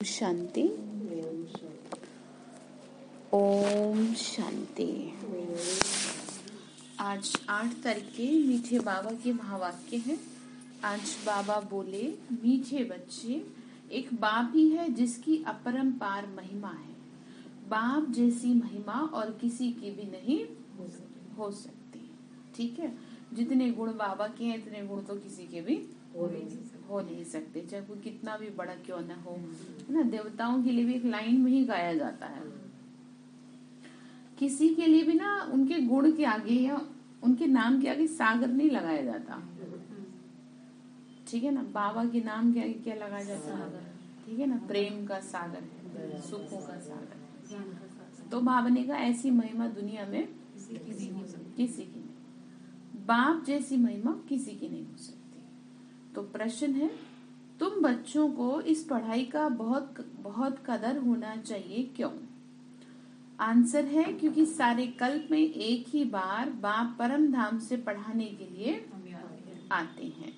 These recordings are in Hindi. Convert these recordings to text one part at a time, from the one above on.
शांति। ओम शांति। आज 8 तारीख के मीठे बाबा के महावाक्य हैं। आज बाबा बोले, मीठे बच्चे, एक बाप ही है जिसकी अपरंपार महिमा है। बाप जैसी महिमा और किसी की भी नहीं हो सकती। ठीक है, जितने गुण बाबा के हैं इतने गुण तो किसी के भी हो नहीं सकते, चाहे कोई कितना भी बड़ा क्यों न हो। है ना, देवताओं के लिए भी एक लाइन में ही गाया जाता है। किसी के लिए भी ना उनके गुण के आगे या उनके नाम के आगे सागर नहीं लगाया जाता। ठीक है ना, बाबा के नाम के आगे क्या लगाया जाता है? ठीक है ना, प्रेम का सागर है, सुखों का सागर है। तो बाबा ने कहा ऐसी महिमा दुनिया में किसी की नहीं, बाप जैसी महिमा किसी की नहीं हो सकती। तो प्रश्न है, तुम बच्चों को इस पढ़ाई का बहुत बहुत कदर होना चाहिए, क्यों? आंसर है, क्योंकि सारे कल्प में एक ही बार बाप परम धाम से पढ़ाने के लिए आते हैं।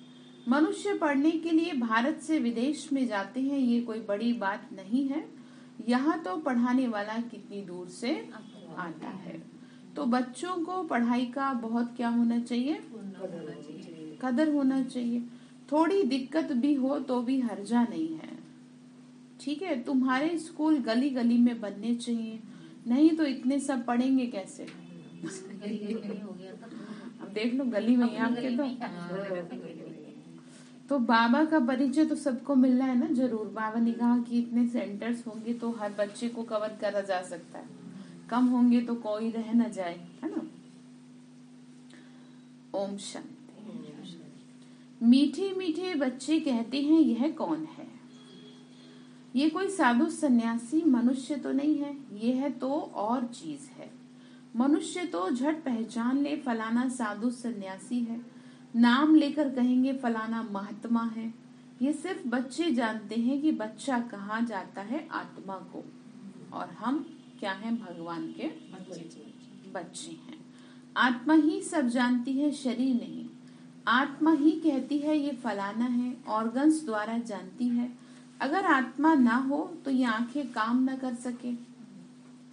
मनुष्य पढ़ने के लिए भारत से विदेश में जाते हैं, ये कोई बड़ी बात नहीं है। यहाँ तो पढ़ाने वाला कितनी दूर से आता है। तो बच्चों को पढ़ाई का बहुत क्या होना चाहिए? कदर होना चाहिए। थोड़ी दिक्कत भी हो तो भी हर्जा नहीं है। ठीक है, तुम्हारे स्कूल गली गली में बनने चाहिए, नहीं तो इतने सब पढ़ेंगे कैसे? अब देख लो गली में ही आपके तो बाबा का परिचय तो सबको मिल रहा है ना। जरूर बाबा ने कहा कि इतने सेंटर्स होंगे तो हर बच्चे को कवर करा जा सकता है, कम होंगे तो कोई रह न जाए, है ना। ओम शांति। मीठे मीठे बच्चे कहते हैं, यह कौन है? ये कोई साधु सन्यासी मनुष्य तो नहीं है, यह तो और चीज है। मनुष्य तो झट पहचान ले फलाना साधु सन्यासी है, नाम लेकर कहेंगे फलाना महात्मा है। ये सिर्फ बच्चे जानते हैं कि बच्चा कहाँ जाता है आत्मा को, और हम क्या हैं? भगवान के बच्चे हैं। आत्मा ही सब जानती है, शरीर नहीं। आत्मा ही कहती है ये फलाना है, ऑर्गन्स द्वारा जानती है। अगर आत्मा ना हो तो ये आंखें काम ना कर सके।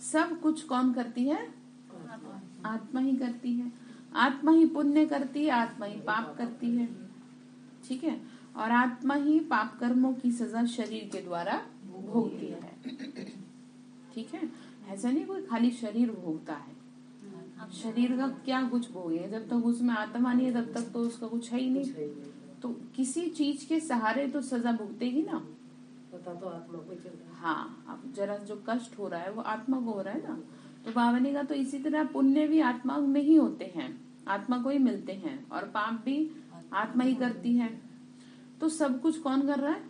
सब कुछ कौन करती है? आत्मा ही करती है। आत्मा ही पुण्य करती है, आत्मा ही पाप करती है। ठीक है, और आत्मा ही पाप कर्मों की सजा शरीर के द्वारा भोगती है। ठीक है, ऐसा नहीं कोई खाली शरीर भोगता है। शरीर का क्या कुछ भोगे, जब तक उसमें आत्मा नहीं है तब तक तो उसका कुछ है ही नहीं। तो किसी चीज के सहारे तो सजा भुगतेगी ना। पता तो आत्मा को चल रहा है। हाँ, अब जरा जो कष्ट हो रहा है वो आत्मा को हो रहा है ना। तो बाबा ने कहा तो इसी तरह पुण्य भी आत्मा में ही होते हैं, आत्मा को ही मिलते हैं, और पाप भी आत्मा ही करती है। तो सब कुछ कौन कर रहा है?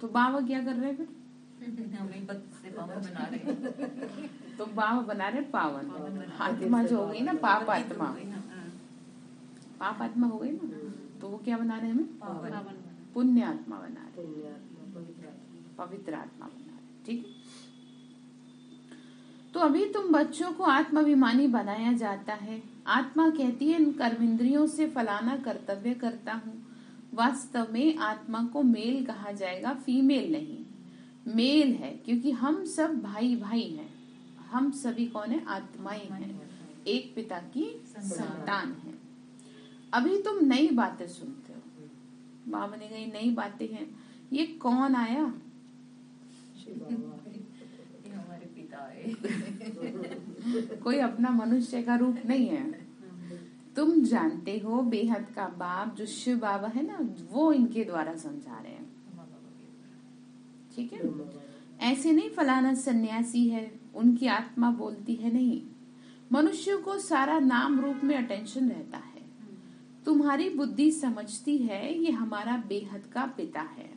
तो बाबा क्या कर रहे हैं फिर? बना रहे। तो बाबा बना रहे पावन। आत्मा जो हो गई ना पाप आत्मा, पाप आत्मा हो गई ना, तो वो क्या बना रहे हैं? हमें पुण्य आत्मा बना रहे, पवित्र आत्मा बना रहे। ठीक है, तो अभी तुम बच्चों को आत्माभिमानी बनाया जाता है। आत्मा कहती है इन कर्मेंद्रियों से फलाना कर्तव्य करता हूँ। वास्तव में आत्मा को मेल कहा जाएगा, फीमेल नहीं। मेल है क्योंकि हम सब भाई भाई हैं। हम सभी कौन है? आत्माएं हैं, एक पिता की संतान है। अभी तुम नई बातें सुनते हो। बाबा ने कही नई बातें हैं, ये कौन आया? ये हमारे पिता है। कोई अपना मनुष्य का रूप नहीं है। तुम जानते हो बेहद का बाप जो शिव बाबा है ना, वो इनके द्वारा समझा रहे हैं। ठीक है, ऐसे नहीं फलाना सन्यासी है, उनकी आत्मा बोलती है, नहीं। मनुष्य को सारा नाम रूप में अटेंशन रहता है। तुम्हारी बुद्धि समझती है ये हमारा बेहद का पिता है।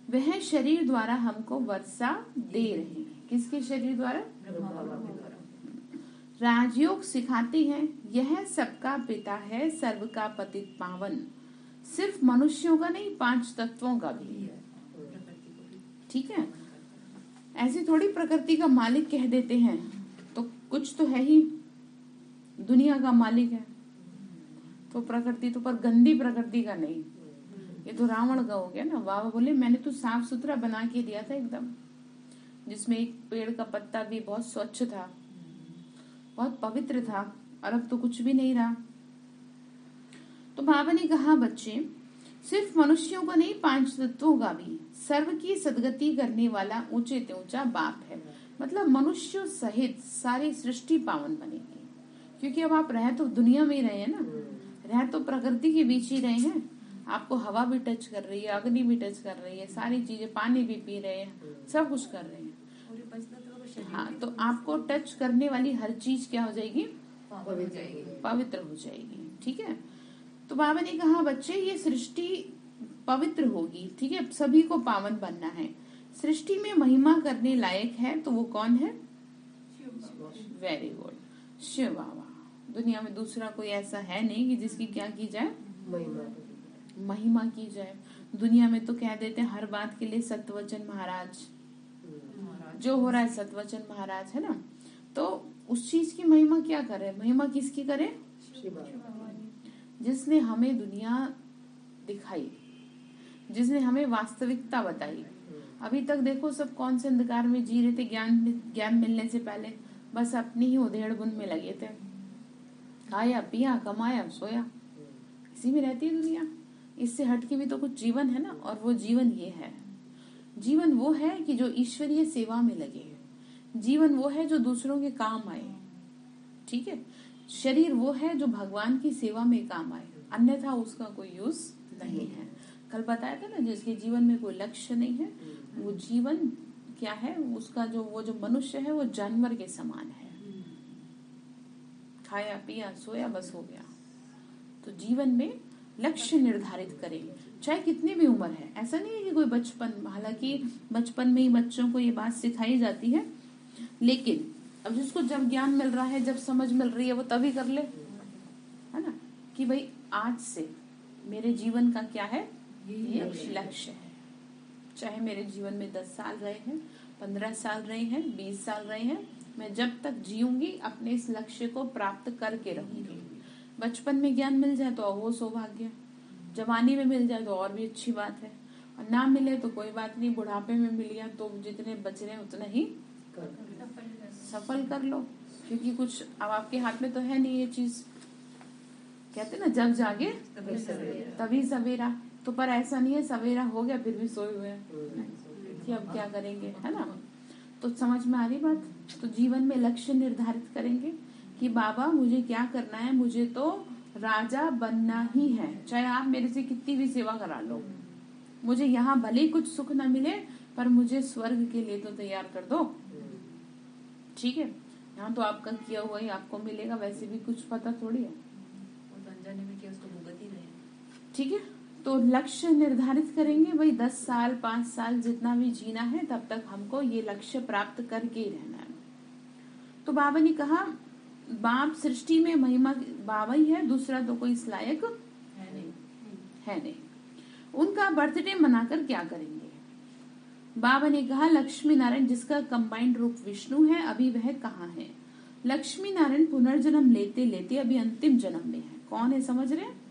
वह शरीर द्वारा हमको वर्षा दे रहे हैं। किसके शरीर द्वारा? राजयोग सिखाते हैं, यह सबका पिता है, सर्व का पतित पावन। सिर्फ मनुष्यों का नहीं, 5 तत्वों का भी। ठीक है, ऐसे थोड़ी प्रकृति का मालिक कह देते हैं, तो कुछ तो है ही, दुनिया का मालिक है। तो प्रकृति तो, पर गंदी प्रकृति का नहीं, ये तो रावण का हो गया ना। बाबा बोले मैंने तो साफ सुथरा बना के दिया था एकदम, जिसमें एक पेड़ का पत्ता भी बहुत स्वच्छ था, बहुत पवित्र था, और अब तो कुछ भी नहीं रहा। तो बाबा ने कहा बच्चे, सिर्फ मनुष्यों का नहीं, 5 तत्वों का भी सर्व की सदगति करने वाला ऊंचे से ऊंचा बाप है। मतलब मनुष्य सहित सारी सृष्टि पावन बनेगी, क्योंकि अब आप रह तो दुनिया में ही रहे हैं ना, रह तो प्रकृति के बीच ही रहे हैं। आपको हवा भी टच कर रही है, अग्नि भी टच कर रही है, सारी चीजें, पानी भी पी रहे हैं, सब कुछ कर रहे हैं। हाँ, तो आपको टच करने वाली हर चीज क्या हो जाएगी? पवित्र हो जाएगी। ठीक है। तो बाबा ने कहा बच्चे, ये सृष्टि पवित्र होगी, ठीक है, सभी को पावन बनना है। सृष्टि में महिमा करने लायक है तो वो कौन है? वेरी गुड, शिव बाबा। दुनिया में दूसरा कोई ऐसा है नहीं कि जिसकी क्या की जाए? महिमा की जाए। दुनिया में तो कह देते हैं हर बात के लिए सतवचन महाराज, जो हो रहा है सतवचन महाराज, है ना। तो उस चीज की महिमा क्या करे? महिमा किसकी करे? जिसने हमें दुनिया दिखाई, जिसने हमें वास्तविकता बताई। अभी तक देखो सब कौन से अंधकार में जी रहे थे, ज्ञान मिलने से पहले बस अपनी ही उधेड़ बुन में लगे थे। खाया पिया कमाया सोया, इसी में रहती है दुनिया। इससे हटके भी तो कुछ जीवन है ना, और वो जीवन ये है। जीवन वो है कि जो ईश्वरीय सेवा में लगे। जीवन वो है जो दूसरों के काम आए। ठीक है। शरीर वो है जो भगवान की सेवा में काम आए, अन्यथा उसका कोई यूज नहीं है। कल बताया था ना, जिसके जीवन में कोई लक्ष्य नहीं है, वो जीवन क्या है? उसका वो जो मनुष्य है वो जानवर के समान है। खाया पिया सोया बस हो गया। तो जीवन में लक्ष्य निर्धारित करें, चाहे कितनी भी उम्र है। ऐसा नहीं है कि कोई बचपन, हालांकि बचपन में ही बच्चों को ये बात सिखाई जाती है, लेकिन अब जिसको जब ज्ञान मिल रहा है, जब समझ मिल रही है, वो तभी कर ले, है ना, कि भाई आज से मेरे जीवन का क्या है? ये लक्ष्य है। चाहे मेरे जीवन में 10 साल रहे हैं, 15 साल रहे हैं, 20 साल रहे हैं, मैं जब तक जीऊंगी अपने इस लक्ष्य को प्राप्त करके रहूंगी। बचपन में ज्ञान मिल जाए तो वो सौभाग्य, जवानी में मिल जाए तो और भी अच्छी बात है, और ना मिले तो कोई बात नहीं, बुढ़ापे में मिल गया तो जितने बच रहे उतना ही सफल कर लो, क्योंकि कुछ अब आपके हाथ में तो है नहीं ये चीज। कहते ना, जब जागे तभी सवेरा। तो पर ऐसा नहीं है सवेरा हो गया फिर भी सोए हुए कि अब क्या करेंगे, है ना। तो समझ में आ रही बात। तो जीवन में लक्ष्य निर्धारित करेंगे कि बाबा मुझे क्या करना है, मुझे तो राजा बनना ही है, चाहे आप मेरे से कितनी भी सेवा करा लो। मुझे यहाँ भले ही कुछ सुख न मिले, पर मुझे स्वर्ग के लिए तो तैयार कर दो। ठीक है। यहाँ तो आपका किया हुआ ही आपको मिलेगा, वैसे भी कुछ पता थोड़ी है। ठीक है। तो लक्ष्य निर्धारित करेंगे, भाई 10 साल 5 साल जितना भी जीना है, तब तक हमको ये लक्ष्य प्राप्त करके ही रहना है। तो बाबा ने कहा, बाप सृष्टि में महिमा बाबा ही है, दूसरा तो कोई इस लायक है नहीं। उनका बर्थडे मनाकर क्या करेंगे? बाबा ने कहा, लक्ष्मी नारायण जिसका कंबाइंड रूप विष्णु है, अभी वह कहाँ है? लक्ष्मी नारायण पुनर्जन्म लेते लेते अभी अंतिम जन्म में है। कौन है समझ रहे हैं?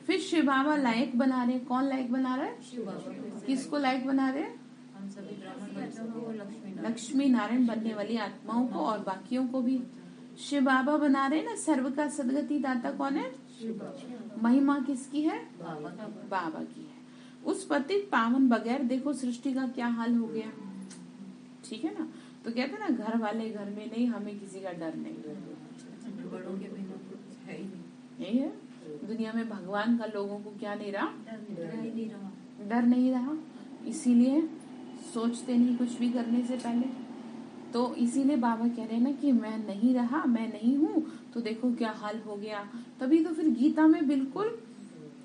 फिर शिव बाबा लायक बना रहे हैं। कौन लायक बना रहा है? किसको लायक बना रहे हैं? लक्ष्मी नारायण बनने वाली आत्माओं को और बाकियों को भी शिव बाबा बना रहे हैं ना। सर्व का सदगति दाता कौन है? महिमा किसकी है? बाबा की है। उस पतित पावन बगैर देखो सृष्टि का क्या हाल हो गया। ठीक है ना। तो कहते ना, घर वाले घर में नहीं, हमें किसी का डर नहीं। यही है दुनिया में, भगवान का लोगों को क्या नहीं रहा? डर नहीं रहा। इसीलिए सोचते नहीं कुछ भी करने से पहले। तो इसीलिए बाबा कह रहे हैं ना कि मैं नहीं रहा, मैं नहीं हूँ, तो देखो क्या हाल हो गया। तभी तो फिर गीता में बिल्कुल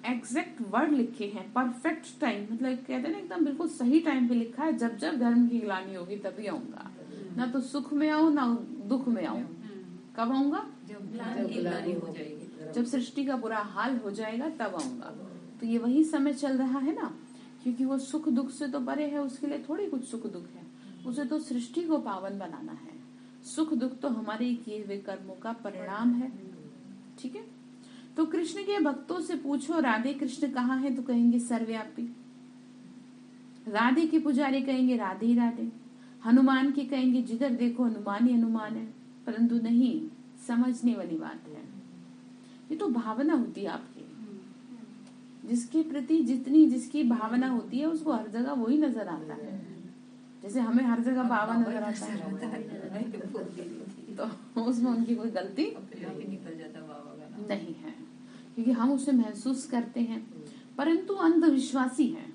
एग्जैक्ट वर्ड लिखे हैं, परफेक्ट टाइम, मतलब कहते हैं ना एकदम बिल्कुल सही टाइम पे लिखा है, जब जब धर्म की ग्लानि होगी तभी आऊंगा। ना तो सुख में आऊं ना दुख में आऊं। कब आऊंगा? जब ग्लानि हो जाएगी, जब सृष्टि का बुरा हाल हो जाएगा तब आऊंगा। तो ये वही समय चल रहा है ना, क्योंकि वो सुख दुख से तो परे है, उसके लिए थोड़ी कुछ सुख दुख है, उसे तो सृष्टि को पावन बनाना है। सुख दुख तो हमारे किए हुए कर्मों का परिणाम है। ठीक है। तो कृष्ण के भक्तों से पूछो राधे कृष्ण कहाँ है, तो कहेंगे सर्वव्यापी। राधे के पुजारी कहेंगे राधे ही राधे। हनुमान के कहेंगे जिधर देखो हनुमान ही हनुमान है। परंतु नहीं, समझने वाली बात है, ये तो भावना होती है आपकी। जिसके प्रति जितनी जिसकी भावना होती है उसको हर जगह वही नजर आता है। जैसे हमें हर जगह बाबा नजर आता है, तो उसमें उनकी कोई गलती नहीं है, क्योंकि हम उसे महसूस करते हैं। परंतु अंधविश्वासी है,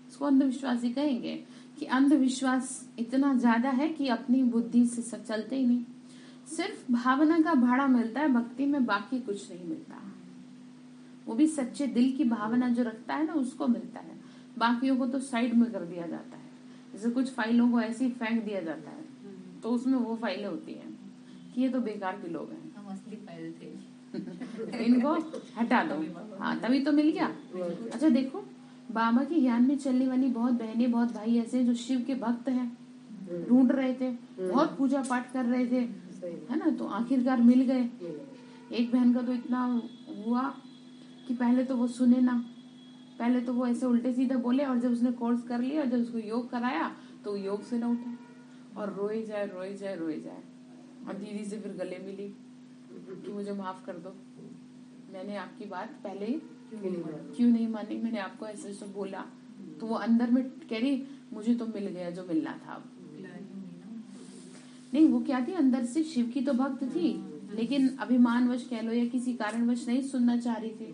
इसको अंधविश्वासी कहेंगे कि अंधविश्वास इतना ज्यादा है कि अपनी बुद्धि से चलते ही नहीं। सिर्फ भावना का भाड़ा मिलता है भक्ति में, बाकी कुछ नहीं मिलता। वो भी सच्चे दिल की भावना जो रखता है ना, उसको मिलता है। बाकियों को तो साइड में कर दिया जाता है। जैसे कुछ फाइलों को ऐसे ही फेंक दिया जाता है, तो उसमें वो फाइलें होती हैं कि ये तो बेकार के लोग हैं, हम असली फाइल थे, इनको हटा दो। हाँ, तभी तो मिल गया। अच्छा देखो, बाबा के ज्ञान में चलने वाली बहुत बहनें, बहुत भाई ऐसे हैं जो शिव के भक्त हैं, ढूंढ रहे थे, बहुत पूजा पाठ कर रहे थे, है ना, तो आखिरकार मिल गए। एक बहन का तो इतना हुआ कि पहले तो वो सुने ना, पहले तो वो ऐसे उल्टे सीधे बोले, और जब उसने कोर्स कर लिया और जब उसको योग कराया तो योग से न उठा, और रोए जाए रोए जाए रोए जाए। और दीदी से फिर गले मिली कि मुझे माफ कर दो, मैंने आपकी बात पहले क्यों नहीं मानी, मैंने आपको ऐसे ऐसे बोला। तो वो अंदर में कह रही मुझे तो मिल गया जो मिलना था। नहीं, वो क्या थी, अंदर से शिव की तो भक्त थी, लेकिन अभिमानवश कह लो या किसी कारणवश नहीं सुनना चाह रही थी।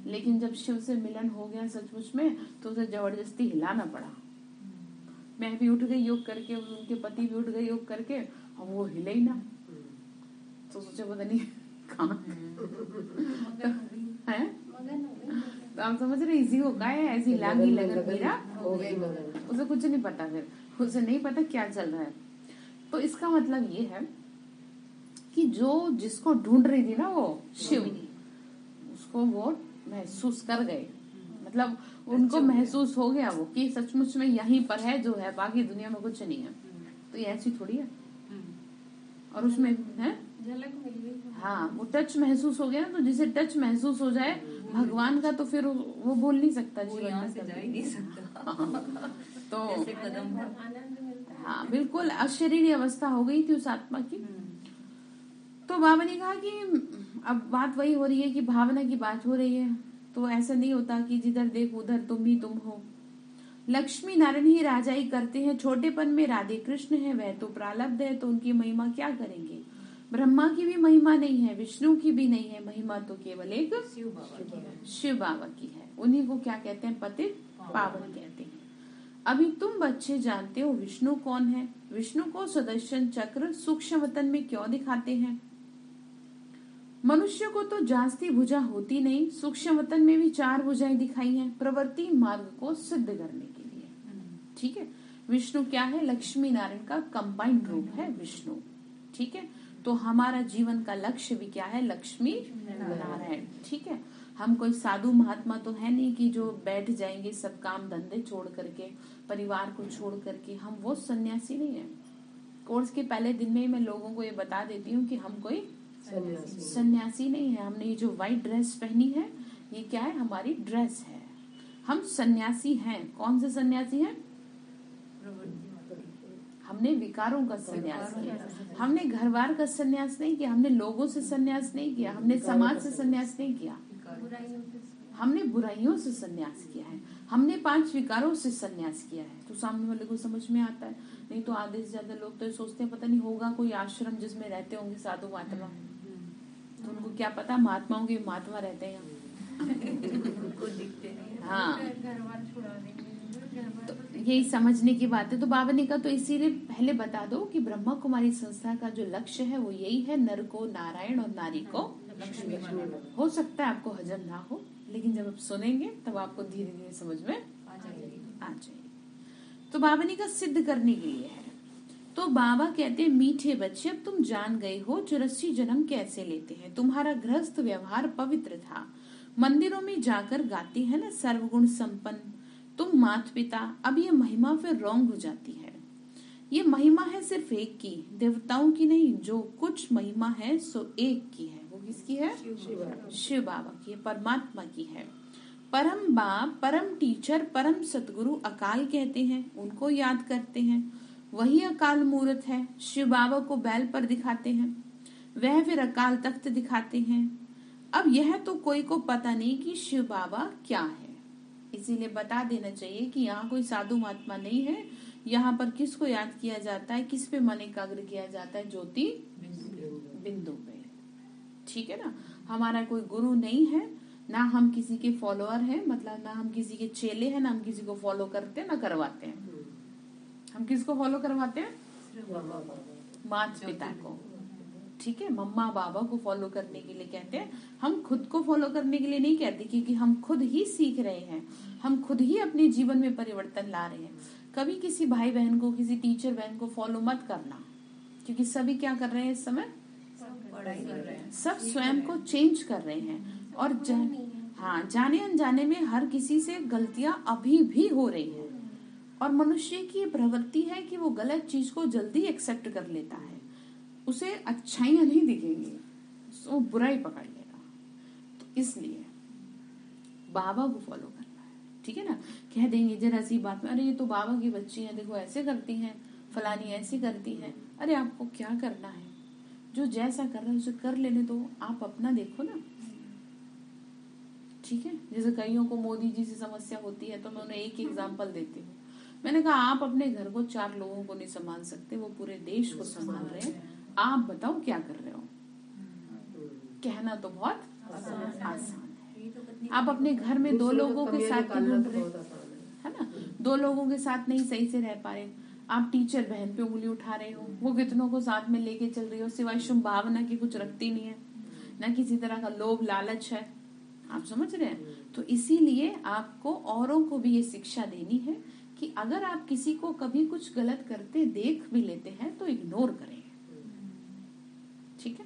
लेकिन जब शिव से मिलन हो गया सचमुच में, तो उसे जबरदस्ती हिलाना पड़ा। मैं भी उठ गई योग करके, उनके पति भी उठ गए योग करके, और वो हिले ही ना। तो सोचे पता नहीं कहाँ है। तो आप समझ रहे, इसी को का है, ऐसी लागी लगन मेरा हो गई मगन। उसे कुछ नहीं पता, फिर उसे नहीं पता क्या चल रहा है। तो इसका मतलब ये है कि जो जिसको ढूंढ रही थी ना वो शिव, उसको वो महसूस कर गए। मतलब उनको महसूस हो गया वो कि सचमुच में यहीं पर है जो है, बाकी दुनिया में कुछ नहीं है। तो ये ऐसी थोड़ी है। और उसमें है झलक मिल गई। हाँ, वो टच महसूस हो गया ना, तो जिसे टच महसूस हो जाए भगवान का, तो फिर वो बोल नहीं सकता जीवन में, से जा ही नहीं सकता। तो जैसे कदम आनंद मिलता है। हाँ बिल्कुल अशरीरी अवस्था हो गई थी उस आत्मा की। तो बाबा ने कहा कि अब बात वही हो रही है कि भावना की बात हो रही है, तो ऐसा नहीं होता कि जिधर देख उधर तुम ही तुम हो। लक्ष्मी नारायण ही राजाई करते हैं, छोटेपन में राधे कृष्ण है, वह तो प्रारब्ध है, तो उनकी महिमा क्या करेंगे। ब्रह्मा की भी महिमा नहीं है, विष्णु की भी नहीं है, महिमा तो केवल एक शिव बाबा की है। उन्हीं को क्या कहते हैं, पतित पावन कहते हैं। अभी तुम बच्चे जानते हो विष्णु कौन है। विष्णु को सुदर्शन चक्र सूक्ष्म वतन में क्यों दिखाते हैं। मनुष्य को तो जास्ती भुजा होती नहीं, सूक्ष्म वतन में भी 4 भुजाएं दिखाई हैं, प्रवृत्ति मार्ग को सिद्ध करने के लिए। ठीक है, विष्णु क्या है, लक्ष्मी नारायण का कंबाइंड रूप है विष्णु। ठीक है, तो हमारा जीवन का लक्ष्य भी क्या है, लक्ष्मी नारायण। ठीक है, हम कोई साधु महात्मा तो है नहीं कि जो बैठ जाएंगे सब काम धंधे छोड़ करके, परिवार को छोड़ करके। हम वो सन्यासी नहीं है। कोर्स के पहले दिन में ही मैं लोगों को ये बता देती हूँ कि हम कोई सन्यासी नहीं है। हमने ये जो व्हाइट ड्रेस पहनी है, ये क्या है, हमारी ड्रेस है। हम सन्यासी हैं। कौन से सन्यासी हैं, हमने विकारों का सन्यास किया, हमने घर बार का सन्यास नहीं किया, हमने लोगों से सन्यास नहीं किया, हमने समाज से सन्यास नहीं किया, हमने बुराइयों से सन्यास किया है, हमने 5 विकारों से सन्यास किया है। तो सामने वाले को समझ में आता है। नहीं तो आधे से ज्यादा लोग तो सोचते हैं पता नहीं होगा कोई आश्रम जिसमें रहते होंगे साधु महात्मा, तो उनको क्या पता महात्माओं के महात्मा रहते हैं हाँ, तो यही समझने की बात है। तो बाबा ने कहा तो इसीलिए पहले बता दो कि ब्रह्मा कुमारी संस्था का जो लक्ष्य है वो यही है, नर को नारायण और नारी को लक्ष्मी। हो सकता है आपको हजम ना हो, लेकिन जब आप सुनेंगे तब आपको धीरे धीरे समझ में आ जाएगी। तो बाबा ने कहा सिद्ध करने के लिए है। तो बाबा कहते हैं मीठे बच्चे, अब तुम जान गए हो 84 जन्म कैसे लेते हैं। तुम्हारा गृहस्थ व्यवहार पवित्र था, मंदिरों में जाकर गाते हैं ना सर्वगुण संपन्न तुम माता पिता। अब ये महिमा फिर रॉन्ग हो जाती है। ये महिमा है सिर्फ एक की, देवताओं की नहीं। जो कुछ महिमा है सो एक की है। वो किसकी है? शिव बाबा की है, परमात्मा की है। परम बाप, परम टीचर, परम सतगुरु अकाल कहते हैं, उनको याद करते हैं। वही अकाल मूर्त है। शिव बाबा को बैल पर दिखाते हैं, वह फिर अकाल तख्त दिखाते हैं। अब यह तो कोई को पता नहीं कि शिव बाबा क्या है, इसीलिए बता देना चाहिए कि यहाँ कोई साधु महात्मा नहीं है। यहाँ पर किसको याद किया जाता है, किस पे मन एकाग्र किया जाता है? ज्योति बिंदु पे। ठीक है ना। हमारा कोई गुरु नहीं है, ना हम किसी के फॉलोअर हैं, मतलब ना हम किसी के चेले हैं, ना हम किसी को फॉलो करते हैं, ना करवाते हैं। हम किसको फॉलो करवाते हैं? माता पिता को। ठीक है, मम्मा बाबा को फॉलो करने के लिए कहते हैं। हम खुद को फॉलो करने के लिए नहीं कहते, क्योंकि हम खुद ही सीख रहे हैं, हम खुद ही अपने जीवन में परिवर्तन ला रहे हैं। कभी किसी भाई बहन को, किसी टीचर बहन को फॉलो मत करना, क्योंकि सभी क्या कर रहे हैं इस समय? सब स्वयं को चेंज कर रहे हैं। और जाने अनजाने में हर किसी से गलतियां अभी भी हो रही है। और मनुष्य की प्रवृत्ति है कि वो गलत चीज को जल्दी एक्सेप्ट कर लेता है, उसे अच्छाइयां नहीं दिखेंगी, वो बुराई पकड़ लेगा। तो इसलिए बाबा को फॉलो करना है। ठीक है ना। कह देंगे जरा सी बात में, अरे ये तो बाबा की बच्ची है, देखो ऐसे करती हैं, फलानी ऐसी करती है। अरे आपको क्या करना है? जो जैसा कर रहा है उसे कर लेने दो, आप अपना देखो ना। ठीक है। जैसे कईयों को मोदी जी से समस्या होती है, तो मैं उन्हें एक एग्जाम्पल देती हूँ। मैंने कहा आप अपने घर को 4 लोगों को नहीं संभाल सकते, वो पूरे देश को संभाल रहे हैं। आप बताओ क्या कर रहे हो? कहना तो बहुत आसान है। आप अपने घर में 2 लोगों के साथ ढूंढ रहे है ना, 2 लोगों के साथ नहीं सही से रह पा रहे, आप टीचर बहन पे उंगली उठा रहे हो, वो कितनों को साथ में लेके चल रही हो, सिवाय शुभ भावना की कुछ रखती नहीं है, ना किसी तरह का लोभ लालच है। आप समझ रहे हैं? तो इसीलिए आपको औरों को भी ये शिक्षा देनी है कि अगर आप किसी को कभी कुछ गलत करते देख भी लेते हैं तो इग्नोर करें। ठीक है।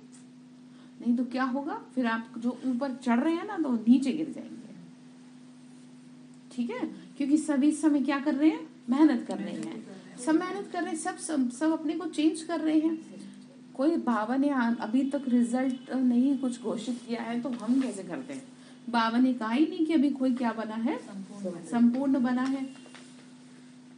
नहीं तो क्या होगा, फिर आप जो ऊपर चढ़ रहे हैं ना, तो नीचे गिर जाएंगे। ठीक है। क्योंकि सभी इस समय क्या कर रहे हैं? मेहनत कर रहे हैं, सब मेहनत कर रहे हैं, सब अपने को चेंज कर रहे हैं। कोई बाबा ने अभी तक रिजल्ट नहीं कुछ घोषित किया है, तो हम कैसे करते हैं? बाबा ने कहा ही नहीं कि अभी कोई क्या बना है, संपूर्ण बना है।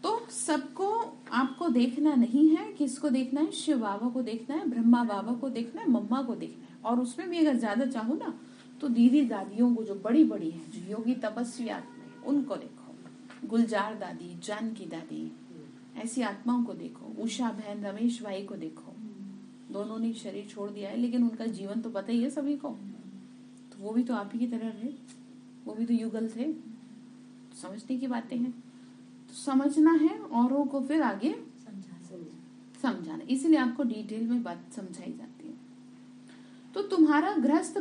तो सबको आपको देखना नहीं है। किसको देखना है? शिव बाबा को देखना है, ब्रह्मा बाबा को देखना है, मम्मा को देखना है। और उसमें भी अगर ज्यादा चाहो ना, तो दीदी दादियों को जो बड़ी बड़ी है, जो योगी तपस्वी आत्मा है, उनको देखो। गुलजार दादी, जानकी दादी, ऐसी आत्माओं को देखो। उषा बहन, रमेश भाई को देखो। दोनों ने शरीर छोड़ दिया है, लेकिन उनका जीवन तो पता ही है सभी को। तो वो भी तो आप ही की तरह रहे, वो भी तो युगल थे। समझने की बातें हैं, तो समझना है औरों को, फिर आगे समझाना। इसलिए आपको डिटेल में बात समझाई जाती है। तो तुम्हारा गृहस्थ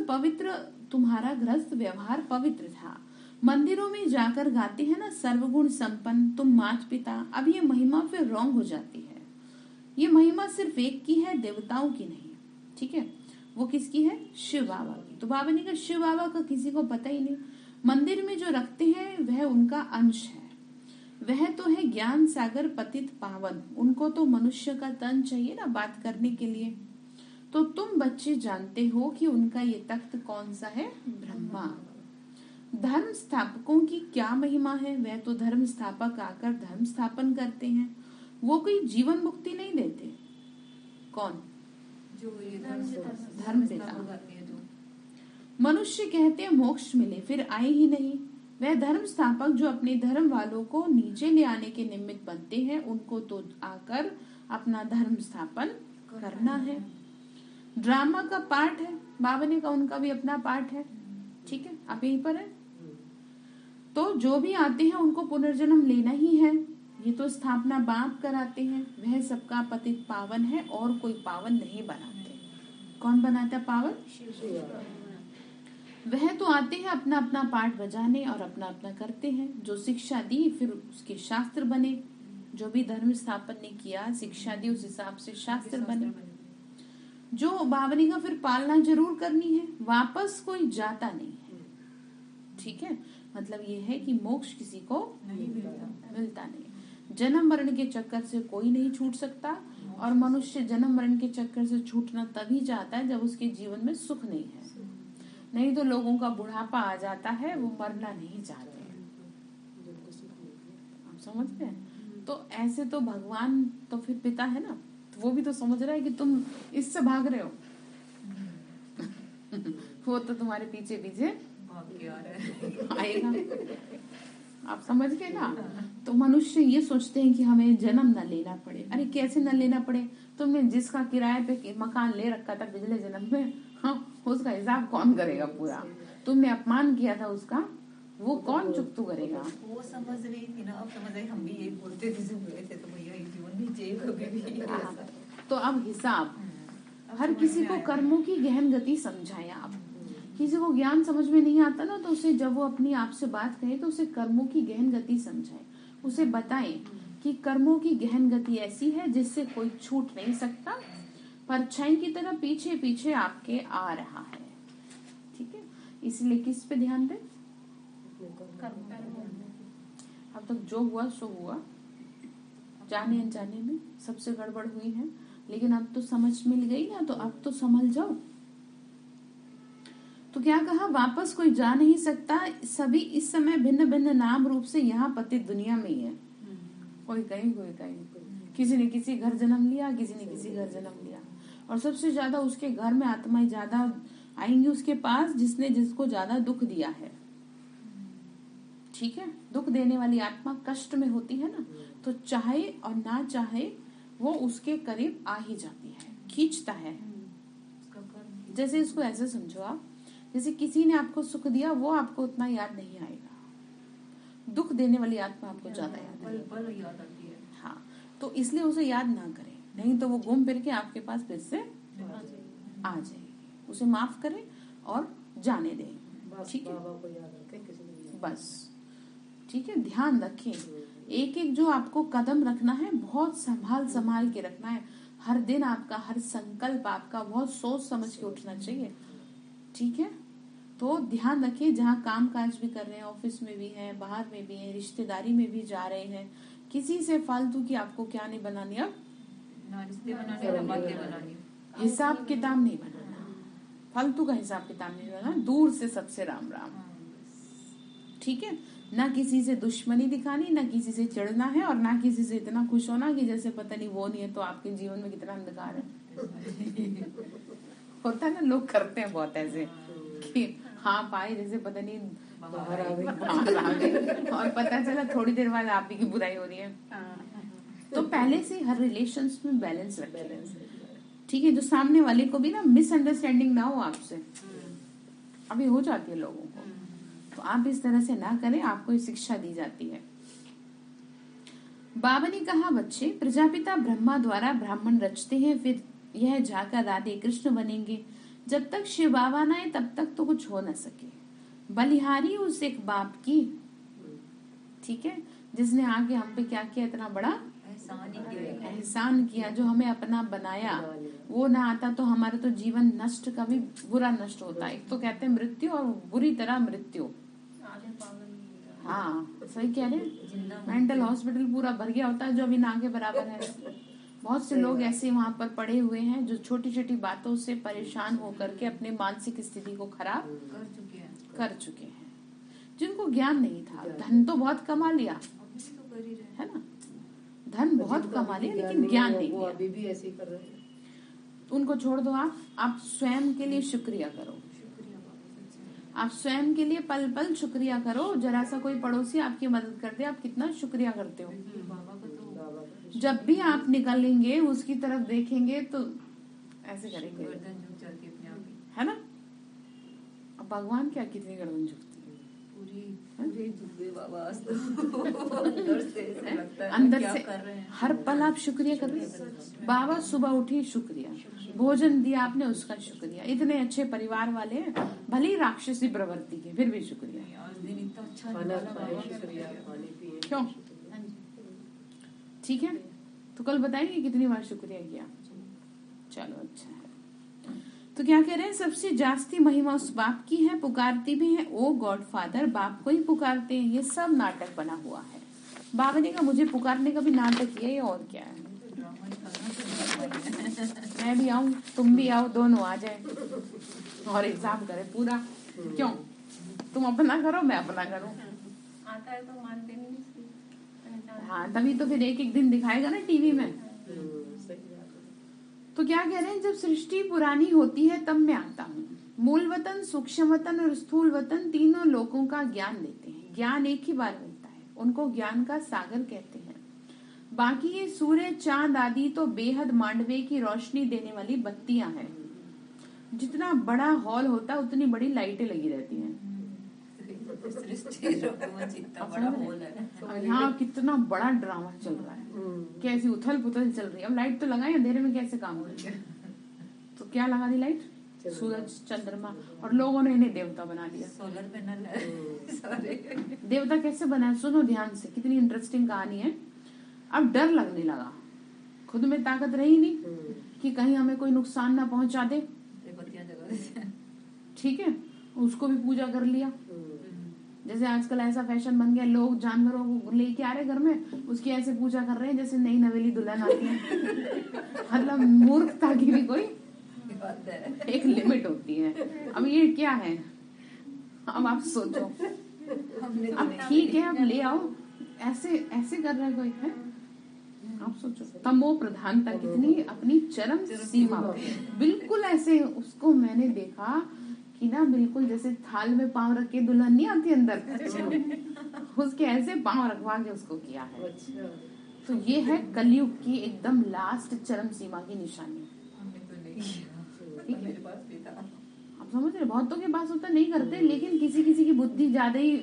व्यवहार पवित्र था। मंदिरों में जाकर गाते हैं ना, सर्वगुण संपन्न तुम माता पिता। अब ये महिमा फिर रॉन्ग हो जाती है। ये महिमा सिर्फ एक की है, देवताओं की नहीं। ठीक है। वो किसकी है? शिव बाबा की। तो बाबा ने कहा शिव बाबा का किसी को पता ही नहीं। मंदिर में जो रखते हैं वह उनका अंश है, वह तो है ज्ञान सागर पतित पावन। उनको तो मनुष्य का तन चाहिए ना बात करने के लिए। तो तुम बच्चे जानते हो कि उनका ये तख्त कौन सा है? ब्रह्मा। धर्म स्थापकों की क्या महिमा है? वह तो धर्म स्थापक आकर धर्म स्थापन करते हैं, वो कोई जीवन मुक्ति नहीं देते। कौन? जो धर्म पिता। मनुष्य कहते हैं मोक्ष मिले, फिर आए ही नहीं। वह धर्म स्थापक जो अपने धर्म वालों को नीचे ले आने के निमित्त बनते हैं, उनको तो आकर अपना धर्म स्थापन करना है। ड्रामा का पार्ट है, बाबा ने कहा उनका भी अपना पार्ट है। ठीक है, आप यहीं पर है। तो जो भी आते हैं उनको पुनर्जन्म लेना ही है। ये तो स्थापना बाप कराते हैं, वह सबका पतित पावन है और कोई पावन नहीं बनाते। कौन बनाता है पावन? वह तो आते हैं अपना अपना पाठ बजाने और अपना अपना करते हैं। जो शिक्षा दी फिर उसके शास्त्र बने, जो भी धर्म स्थापन ने किया शिक्षा दी उस हिसाब से शास्त्र बने। जो बावनी का फिर पालना जरूर करनी है, वापस कोई जाता नहीं है। ठीक है, मतलब ये है कि मोक्ष किसी को मिलता नहीं। जन्म मरण के चक्कर से कोई नहीं छूट सकता, और मनुष्य जन्म मरण के चक्कर से छूटना तभी चाहता है जब उसके जीवन में सुख नहीं है। नहीं तो लोगों का बुढ़ापा आ जाता है, वो मरना नहीं चाहते हैं। आप समझते हैं? तो ऐसे तो भगवान तो फिर पिता है ना, तो वो भी तो समझ रहा है कि तुम इससे भाग रहे हो। वो तो तुम्हारे पीछे पीछे आएगा। आप समझ गए ना? तो मनुष्य ये सोचते हैं कि हमें जन्म न लेना पड़े। अरे कैसे न लेना पड़े? तुमने जिसका किराए पे मकान ले रखा था पिछले जन्म में, हाँ, उसका हिसाब कौन करेगा पूरा? तुमने अपमान किया था उसका, वो कौन चुकता करेगा? वो समझ रही थी ना, अब समझ आई। हम भी यही बोलते थे जब हुए थे, तो भैया एक जीवन नहीं चाहिए कभी भी। तो अब हिसाब, हर किसी को कर्मों की गहन गति समझाएं आप। किसी को ज्ञान समझ में नहीं आता ना, तो उसे जब वो अपनी आप से बात कहे तो उसे कर्मों की गहन गति समझाएं। उसे बताएं कि कर्मों की गहन गति ऐसी है जिससे कोई छूट नहीं सकता, परछाई की तरह पीछे पीछे आपके आ रहा है। ठीक है, इसलिए किस पे ध्यान दें? अब तक जो हुआ सो हुआ, जाने अनजाने में सबसे गड़बड़ हुई है, लेकिन अब तो समझ मिल गई ना, तो अब तो संभल जाओ। तो क्या कहा? वापस कोई जा नहीं सकता, सभी इस समय भिन्न भिन्न नाम रूप से यहाँ पतित दुनिया में ही है। कोई कहीं कोई कहीं, किसी ने किसी घर जन्म लिया, किसी ने किसी घर जन्म लिया, और सबसे ज्यादा उसके घर में आत्माएं ज्यादा आएंगी उसके पास जिसने जिसको ज्यादा दुख दिया है। ठीक है, दुख देने वाली आत्मा कष्ट में होती है ना, तो चाहे और ना चाहे वो उसके करीब आ ही जाती है, खींचता है। जैसे इसको ऐसे समझो आप, जैसे किसी ने आपको सुख दिया, वो आपको उतना याद नहीं आएगा। दुख देने वाली आत्मा आपको ज्यादा याद आती है। हाँ, तो इसलिए उसे याद ना करें, नहीं तो वो घूम फिर के आपके पास फिर से आ जाएगी। उसे माफ करें और जाने दें। ठीक है, बस ठीक है। ध्यान रखें, एक एक जो आपको कदम रखना है बहुत संभाल के रखना है। हर दिन आपका हर संकल्प आपका बहुत सोच समझ के उठना चाहिए। ठीक है, तो ध्यान रखिए, जहाँ काम काज भी कर रहे हैं, ऑफिस में भी हैं, बाहर में भी हैं, रिश्तेदारी में भी जा रहे हैं, किसी से फालतू की आपको क्या नहीं बनानी, अब ना रिश्ते बनाने ना बातें बनानी, हिसाब किताब नहीं बनाना, फालतू का हिसाब किताब नहीं बनाना, दूर से सबसे राम राम। ठीक है, ना किसी से दुश्मनी दिखानी, ना किसी से चिढ़ना है, और ना किसी से इतना खुश होना कि जैसे पता नहीं वो नहीं है तो आपके जीवन में कितना अंधकार है। होता है ना, लोग करते हैं बहुत ऐसे कि हाँ पाए जैसे पता नहीं बाहर आ गए, और पता चला थोड़ी देर बाद आप ही की बुराई हो रही है। तो पहले से हर रिलेशंस में बैलेंस रखें। ठीक है, जो सामने वाले को भी ना मिसअंडरस्टैंडिंग ना हो आपसे, अभी हो जाती है लोगों को, तो आप इस तरह से ना करें, आपको शिक्षा दी जाती है। बाबा ने कहा, बच्चे, प्रजापिता ब्रह्मा द्वारा ब्राह्मण रचते हैं, फिर यह जाकर राधे कृष्ण बनेंगे। जब तक शिव बाबा न आए तब तक तो कुछ हो न सके। बलिहारी उस एक बाप की, ठीक है, जिसने आके हम पे क्या किया, इतना बड़ा एहसान किया, जो हमें अपना बनाया। वो ना आता तो हमारा तो जीवन नष्ट, कभी बुरा नष्ट होता है। एक तो कहते हैं मृत्यु, और बुरी तरह मृत्यु। हाँ सही कह रहे हैं, मेंटल हॉस्पिटल पूरा भर गया होता है, जो अभी ना के बराबर है। बहुत से लोग ऐसे वहाँ पर पड़े हुए हैं जो छोटी छोटी बातों से परेशान होकर के अपने मानसिक स्थिति को खराब कर चुके हैं, जिनको ज्ञान नहीं था। धन तो बहुत कमा लिया है ना, धन बहुत कमा लिया, लेकिन ज्ञान नहीं लिया। अभी भी ऐसे ही कर रहे हैं। उनको छोड़ दो, आप स्वयं के लिए शुक्रिया करो। आप स्वयं के लिए पल पल शुक्रिया करो। जरा सा कोई पड़ोसी आपकी मदद कर दे, आप कितना शुक्रिया करते हो। जब भी आप निकलेंगे उसकी तरफ देखेंगे तो ऐसे करेंगे, है ना। अब भगवान क्या, कितनी गर्दन झुकती है, अंदर से हर पल आप शुक्रिया कर रहे हैं। बाबा सुबह उठी शुक्रिया, भोजन दिया आपने उसका शुक्रिया, इतने अच्छे परिवार वाले हैं, भले ही राक्षसी प्रवृत्ति के, फिर भी शुक्रिया। क्यों? ठीक है, तो कल बताएंगे कितनी बार शुक्रिया किया। चलो अच्छा है। तो क्या कह रहे हैं, सबसे जास्ती महिमा उस बाप की है, पुकारती भी है ओ गॉड फादर, बाप को ही पुकारते हैं। ये सब नाटक बना हुआ है। बाबा ने कहा मुझे पुकारने का भी नाटक किया, ये और क्या है। मैं भी आऊं, तुम भी आओ, दोनों आ जाए और एग्जाम करे पूरा। क्यों, तुम अपना करो मैं अपना करूं। आता है तो मानते नहीं। हाँ, तभी तो फिर एक एक दिन दिखाएगा ना टीवी में। तो क्या कह रहे हैं, जब सृष्टि पुरानी होती है तब मैं आता हूँ। मूल वतन, सूक्ष्म वतन और स्थूल वतन तीनों लोगों का ज्ञान देते हैं। ज्ञान एक ही बार मिलता है, उनको ज्ञान का सागर कहते हैं। बाकी ये सूर्य, चांद आदि तो बेहद मांडवे की रोशनी देने वाली बत्तियां हैं। जितना बड़ा हॉल होता है उतनी बड़ी लाइटें लगी रहती हैं। अब यहाँ कितना बड़ा ड्रामा चल रहा है, कैसी उथल पुथल चल रही है। अब लाइट तो लगाए, अंधेरे में कैसे काम करेंगे। तो क्या लगा दी लाइट, सूरज, चंद्रमा, और लोगों ने इन्हें देवता बना दिया। Solar panel. देवता कैसे बना, सुनो ध्यान से, कितनी इंटरेस्टिंग कहानी है। अब डर लगने लगा, खुद में ताकत रही नहीं कि कहीं हमें कोई नुकसान ना पहुंचा दे। ठीक है, उसको भी पूजा कर लिया। जैसे आजकल ऐसा फैशन बन गया, लोग जानवरों को लेके आ रहे घर में, उसकी ऐसे पूजा कर रहे हैं जैसे नई नवेली दुल्हन आती है। मतलब मूर्खता की भी कोई एक लिमिट होती है। अब ये क्या है, अब आप सोचो। अब ठीक है, अब ले आओ, ऐसे ऐसे कर रहा है कोई है। आप सोचो, तमो प्रधानता कितनी अपनी चरम सीमा, बिल्कुल ऐसे। उसको मैंने देखा कि ना, बिल्कुल जैसे थाल में पांव रख के दुल्हन नहीं आती अंदर, उसके ऐसे पांव रखवा के उसको किया है। तो ये है कलयुग की एकदम लास्ट चरम सीमा की निशानी। ठीक है, आप समझ रहे, बहुतों के पास होता नहीं करते, लेकिन किसी किसी की बुद्धि ज्यादा ही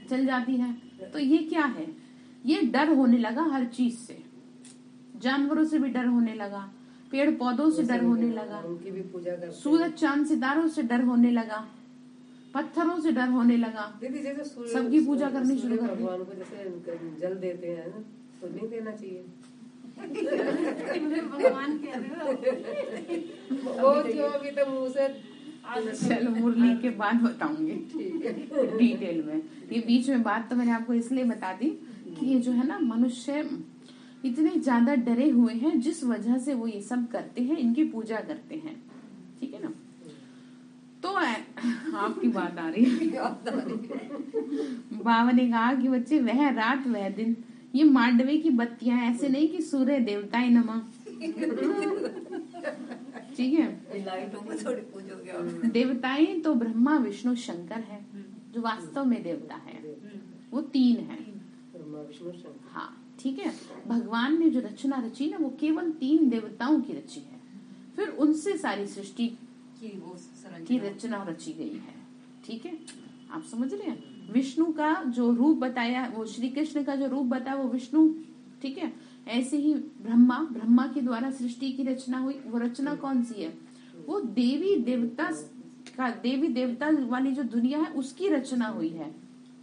चल जाती है। तो ये क्या है, ये डर होने लगा हर चीज से। जानवरों से भी डर होने लगा, पेड़ पौधों से डर होने लगा, उनकी भी पूजा करते हैं। सूरज चांद सितारों से डर होने लगा, पत्थरों से डर होने लगा। दीदी जैसे सबकी पूजा करनी शुरू कर दी। भगवान को जैसे जल देते हैं ना, तो नहीं देना चाहिए। भगवान कह रहे हो वो जो अभी तो मुँह से, चलो मुरली के बाद बताऊंगी डिटेल में। ये बीच में बात तो मैंने आपको इसलिए बता दी कि ये जो है ना, मनुष्य इतने ज्यादा डरे हुए हैं जिस वजह से वो ये सब करते हैं, इनकी पूजा करते हैं। ठीक है ना। तो आपकी बात आ रही है। बाबा ने कहा कि बच्चे, वह रात वह दिन, ये मांडवे की बत्तियां, ऐसे नहीं कि सूर्य देवताएं नमः। ठीक है, लाइटों को थोड़ी पूजोगे। देवताएं तो ब्रह्मा विष्णु शंकर है, जो वास्तव में देवता है, वो तीन है। हाँ, ठीक है। भगवान ने जो रचना रची ना, वो केवल 3 देवताओं की रची है। फिर उनसे सारी सृष्टि की रचना रची गई है। ठीक है, आप समझ रहे हैं। विष्णु का जो रूप बताया, वो श्री कृष्ण का जो रूप बताया वो विष्णु। ठीक है, ऐसे ही ब्रह्मा के द्वारा सृष्टि की रचना हुई। वो रचना कौन सी है, वो देवी देवता वाली जो दुनिया है उसकी रचना हुई है,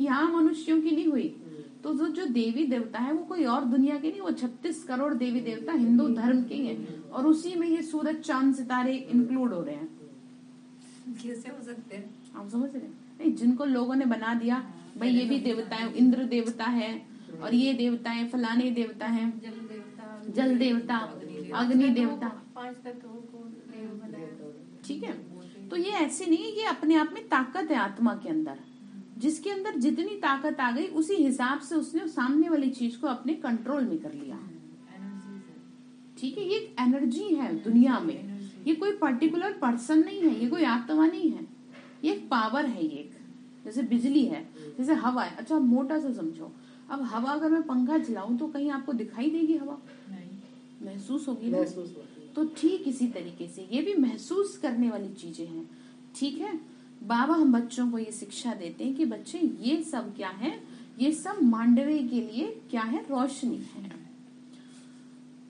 यहाँ मनुष्यों की नहीं हुई। तो जो देवी देवता है वो कोई और दुनिया के नहीं, वो 36 करोड़ देवी देवता हिंदू धर्म के हैं, और उसी में ये सूरज चांद सितारे इंक्लूड हो रहे हैं। कैसे हो सकते हैं, आप समझ रहे हैं। नहीं, जिनको लोगों ने बना दिया, भाई ये भी देवता है, इंद्र देवता है, और ये देवता है, फलाने देवता है, जल देवता, अग्नि देवता, 5 तत्वों को देव बनाया। ठीक है। तो ये ऐसे नहीं है, ये अपने आप में ताकत है आत्मा के अंदर। जिसके अंदर जितनी ताकत आ गई, उसी हिसाब से उसने सामने वाली चीज को अपने कंट्रोल में कर लिया। ठीक है, ये एक एनर्जी है दुनिया में। ये कोई पर्टिकुलर पर्सन नहीं है, ये कोई आत्मा नहीं है, ये एक पावर है। ये एक जैसे बिजली है, जैसे हवा है। अच्छा, मोटा सा समझो, अब हवा अगर मैं पंखा चलाऊं तो कहीं आपको दिखाई देगी हवा? नहीं, महसूस होगी ना। तो ठीक इसी तरीके से ये भी महसूस करने वाली चीजें हैं। ठीक है, बाबा हम बच्चों को ये शिक्षा देते हैं कि बच्चे, ये सब क्या है, ये सब मांडवे के लिए क्या है, रोशनी है।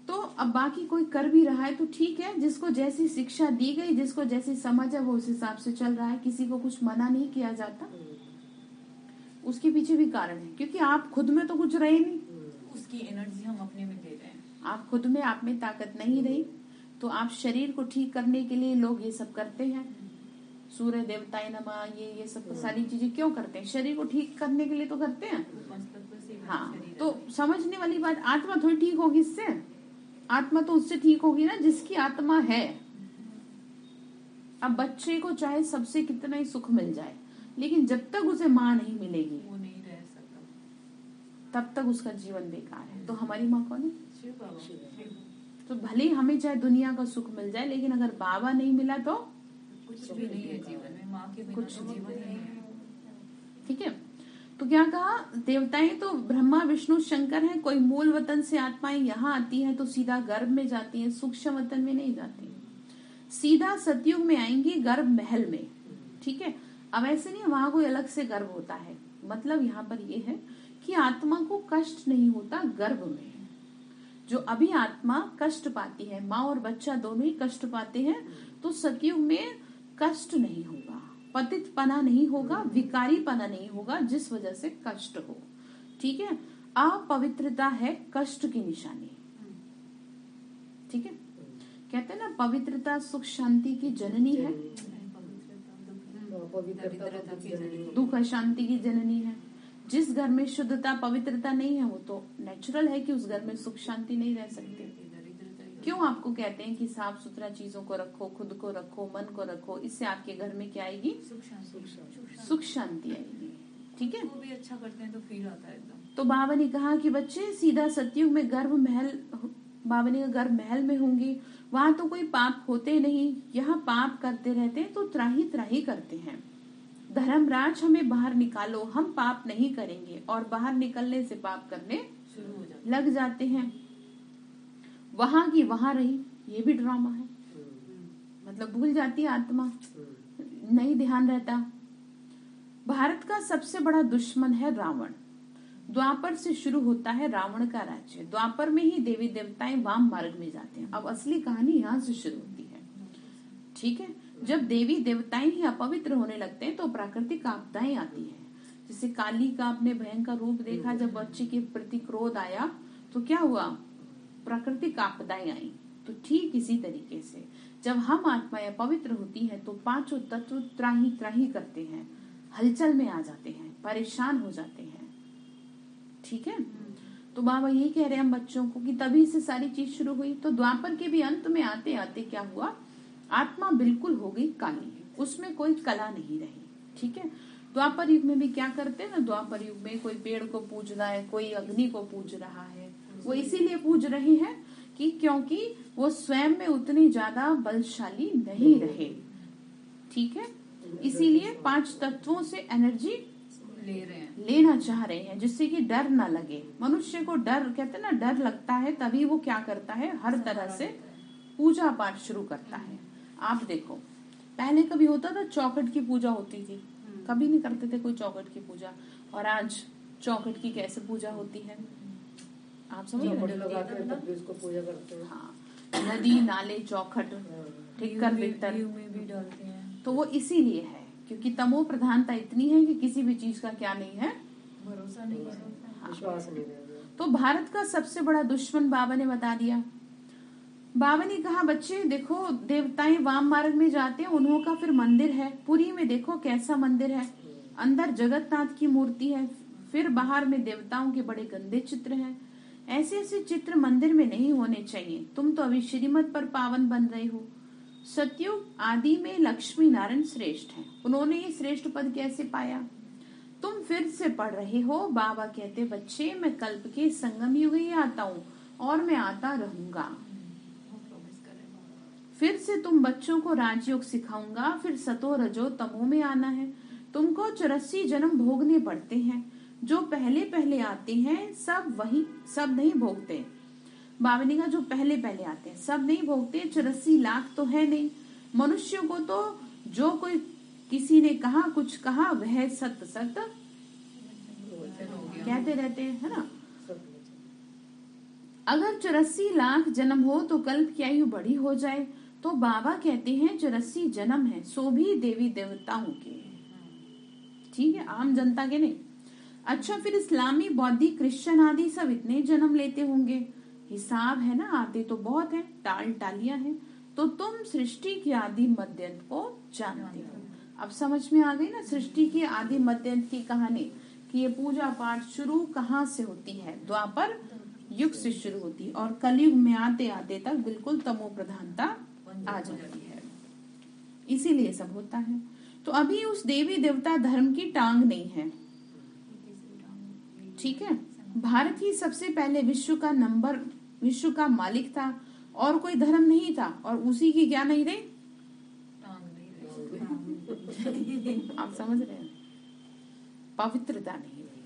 तो अब बाकी कोई कर भी रहा है तो ठीक है, जिसको जैसी शिक्षा दी गई, जिसको जैसी समझ है, वो उस हिसाब से चल रहा है। किसी को कुछ मना नहीं किया जाता। उसके पीछे भी कारण है, क्योंकि आप खुद में तो कुछ रहे नहीं, उसकी एनर्जी हम अपने में दे रहे हैं। आप खुद में, आप में ताकत नहीं रही, तो आप शरीर को ठीक करने के लिए लोग ये सब करते हैं। सूर्य देवताएं नमः, ये सब सारी चीजें क्यों करते हैं? शरीर को ठीक करने के लिए तो करते हैं। हाँ, तो समझने वाली बात, आत्मा थोड़ी ठीक होगी इससे। आत्मा तो उससे ठीक होगी ना जिसकी आत्मा है। अब बच्चे को चाहे सबसे कितना ही सुख मिल जाए, लेकिन जब तक उसे माँ नहीं मिलेगी वो नहीं रह सकता, तब तक उसका जीवन बेकार है। तो हमारी माँ कौन है? शिव बाबा। तो भले ही हमें चाहे दुनिया का सुख मिल जाए, लेकिन अगर बाबा नहीं मिला तो कुछ भी नहीं है जीवन में, माँ के बिना कुछ तो जीवन ही नहीं है। ठीक है। तो क्या कहा, देवताएं तो ब्रह्मा विष्णु शंकर हैं। कोई मूल वतन से आत्माएं यहाँ आती हैं तो सीधा गर्भ में जाती हैं, सूक्ष्म वतन में नहीं जाती, सीधा सतयुग में आएंगी गर्भ महल में। ठीक है। अब ऐसे नहीं वहां कोई अलग से गर्भ होता है, मतलब यहाँ पर ये है कि आत्मा को कष्ट नहीं होता गर्भ में। जो अभी आत्मा कष्ट पाती है, माँ और बच्चा दोनों ही कष्ट पाते हैं, तो सतयुग में कष्ट नहीं होगा, पतित पना नहीं होगा, विकारी पना नहीं होगा, जिस वजह से कष्ट हो। ठीक है। अपवित्रता है कष्ट की निशानी। ठीक है। कहते हैं ना, पवित्रता सुख शांति की जननी है, दुख अशांति की जननी है। जिस घर में शुद्धता पवित्रता नहीं है, वो तो नेचुरल है कि उस घर में सुख शांति नहीं रह सकती। क्यों आपको कहते हैं कि साफ सुथरा चीजों को रखो, खुद को रखो, मन को रखो, इससे आपके घर में क्या आएगी? सुख शांति आएगी। ठीक है। वो भी अच्छा करते हैं तो फील आता है एकदम। तो बाबा ने कहा कि बच्चे सीधा सतयुग में गर्भ महल, बाबा ने गर्भ महल में होंगी, वहां तो कोई पाप होते नहीं। यहाँ पाप करते रहते हैं तो त्राही त्राही करते हैं। धर्मराज हमें बाहर निकालो, हम पाप नहीं करेंगे, और बाहर निकलने से पाप करने शुरू हो जाता लग जाते हैं। वहां की वहां रही, ये भी ड्रामा है। मतलब भूल जाती है आत्मा, नहीं ध्यान रहता। भारत का सबसे बड़ा दुश्मन है रावण। द्वापर से शुरू होता है रावण का राज्य। द्वापर में ही देवी देवताएं वाम मार्ग में जाते हैं। अब असली कहानी यहाँ से शुरू होती है। ठीक है। जब देवी देवताएं ही अपवित्र होने लगते हैं तो प्राकृतिक आपदाएं आती है। जैसे काली का आपने भयंकर रूप देखा, जब बच्चे के प्रति क्रोध आया तो क्या हुआ? प्राकृतिक आपदाएं आई। तो ठीक इसी तरीके से जब हम आत्माएं अपवित्र होती हैं तो पांचों तत्व त्राही त्राही करते हैं, हलचल में आ जाते हैं, परेशान हो जाते हैं। ठीक है। तो बाबा यही कह रहे हैं हम बच्चों को कि तभी से सारी चीज शुरू हुई। तो द्वापर के भी अंत में आते आते क्या हुआ? आत्मा बिल्कुल हो गई काली, उसमें कोई कला नहीं रही। ठीक है। द्वापर युग में भी क्या करते हैं ना, द्वापर युग में कोई पेड़ को पूज रहा है, कोई अग्नि को पूज रहा है। वो इसीलिए पूज रहे हैं कि क्योंकि वो स्वयं में उतनी ज्यादा बलशाली नहीं रहे। ठीक है। इसीलिए पांच तत्वों से एनर्जी लेना चाह रहे हैं, जिससे कि डर ना लगे। मनुष्य को डर, कहते हैं ना, डर लगता है तभी वो क्या करता है, हर तरह से पूजा पाठ शुरू करता है। आप देखो, पहले कभी होता था चौखट की पूजा होती थी? कभी नहीं करते थे कोई चौखट की पूजा। और आज चौखट की कैसे पूजा होती है? आप समझ पूजा करते हैं। हाँ, नदी नाले चौखट ठीक कर देते में भी डालते हैं। तो वो इसीलिए है क्योंकि तमो प्रधानता इतनी है कि किसी भी चीज का क्या नहीं है, भरोसा नहीं है, विश्वास नहीं है। तो भारत का सबसे बड़ा दुश्मन बाबा ने बता दिया। बाबा ने कहा बच्चे देखो, देवताएं वाम मार्ग में जाते हैं, उन्हों का फिर मंदिर है। पुरी में देखो कैसा मंदिर है, अंदर जगन्नाथ की मूर्ति है, फिर बाहर में देवताओं के बड़े गंदे चित्र हैं। ऐसे ऐसे चित्र मंदिर में नहीं होने चाहिए। तुम तो अभी श्रीमत पर पावन बन रहे हो। सतयुग आदि में लक्ष्मी नारायण श्रेष्ठ हैं, उन्होंने ये श्रेष्ठ पद कैसे पाया? तुम फिर से पढ़ रहे हो। बाबा कहते बच्चे, मैं कल्प के संगम युग ही आता हूँ और मैं आता रहूंगा। फिर से तुम बच्चों को राजयोग सिखाऊंगा। फिर सतो रजो तमो में आना है। तुमको 84 जन्म भोगने पड़ते हैं। जो पहले पहले आते हैं सब नहीं भोगते। बाबा ने कहा जो पहले पहले आते हैं सब नहीं भोगते। 84 लाख तो है नहीं। मनुष्यों को तो जो कोई किसी ने कहा, कुछ कहा, वह सत्य सत्य कहते रहते हैं, है ना। अगर 84 लाख जन्म हो तो कल्प की आयु बड़ी हो जाए। तो बाबा कहते हैं 84 जन्म है, सो भी देवी देवताओं के, ठीक है, आम जनता के नहीं। अच्छा, फिर इस्लामी, बौद्धिक, क्रिश्चियन आदि सब इतने जन्म लेते होंगे, हिसाब है ना, आते तो बहुत है, टाल टालियां हैं। तो तुम सृष्टि के आदि मध्यंत को जानते हो। अब समझ में आ गई ना सृष्टि के आदि मध्यंत की कहानी, कि ये पूजा पाठ शुरू कहाँ से होती है? द्वापर युग से शुरू होती है और कलयुग में आते आते तक बिल्कुल तमो प्रधानता आ जाती है, इसीलिए सब होता है। तो अभी उस देवी देवता धर्म की टांग नहीं है, ठीक है। भारत ही सबसे पहले विश्व का मालिक था और कोई धर्म नहीं था, और उसी की क्या नहीं रही? आप समझ रहे हैं? पवित्रता नहीं रही,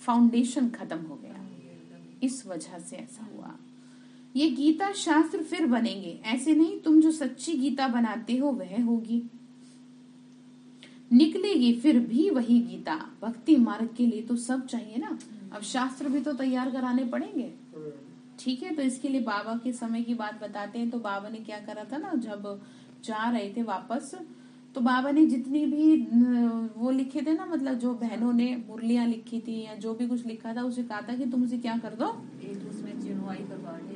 फाउंडेशन खत्म हो गया, इस वजह से ऐसा हुआ। ये गीता शास्त्र फिर बनेंगे, ऐसे नहीं तुम जो सच्ची गीता बनाते हो वह होगी, निकलेगी फिर भी वही गीता। भक्ति मार्ग के लिए तो सब चाहिए ना, अब शास्त्र भी तो तैयार कराने पड़ेंगे, ठीक है। तो इसके लिए बाबा के समय की बात बताते हैं। तो बाबा ने क्या करा था ना, जब जा रहे थे वापस, तो बाबा ने जितनी भी वो लिखे थे ना, मतलब जो बहनों ने मुरलियां लिखी थी या जो भी कुछ लिखा था, उसे कहा था कि तुम उसे क्या कर दो,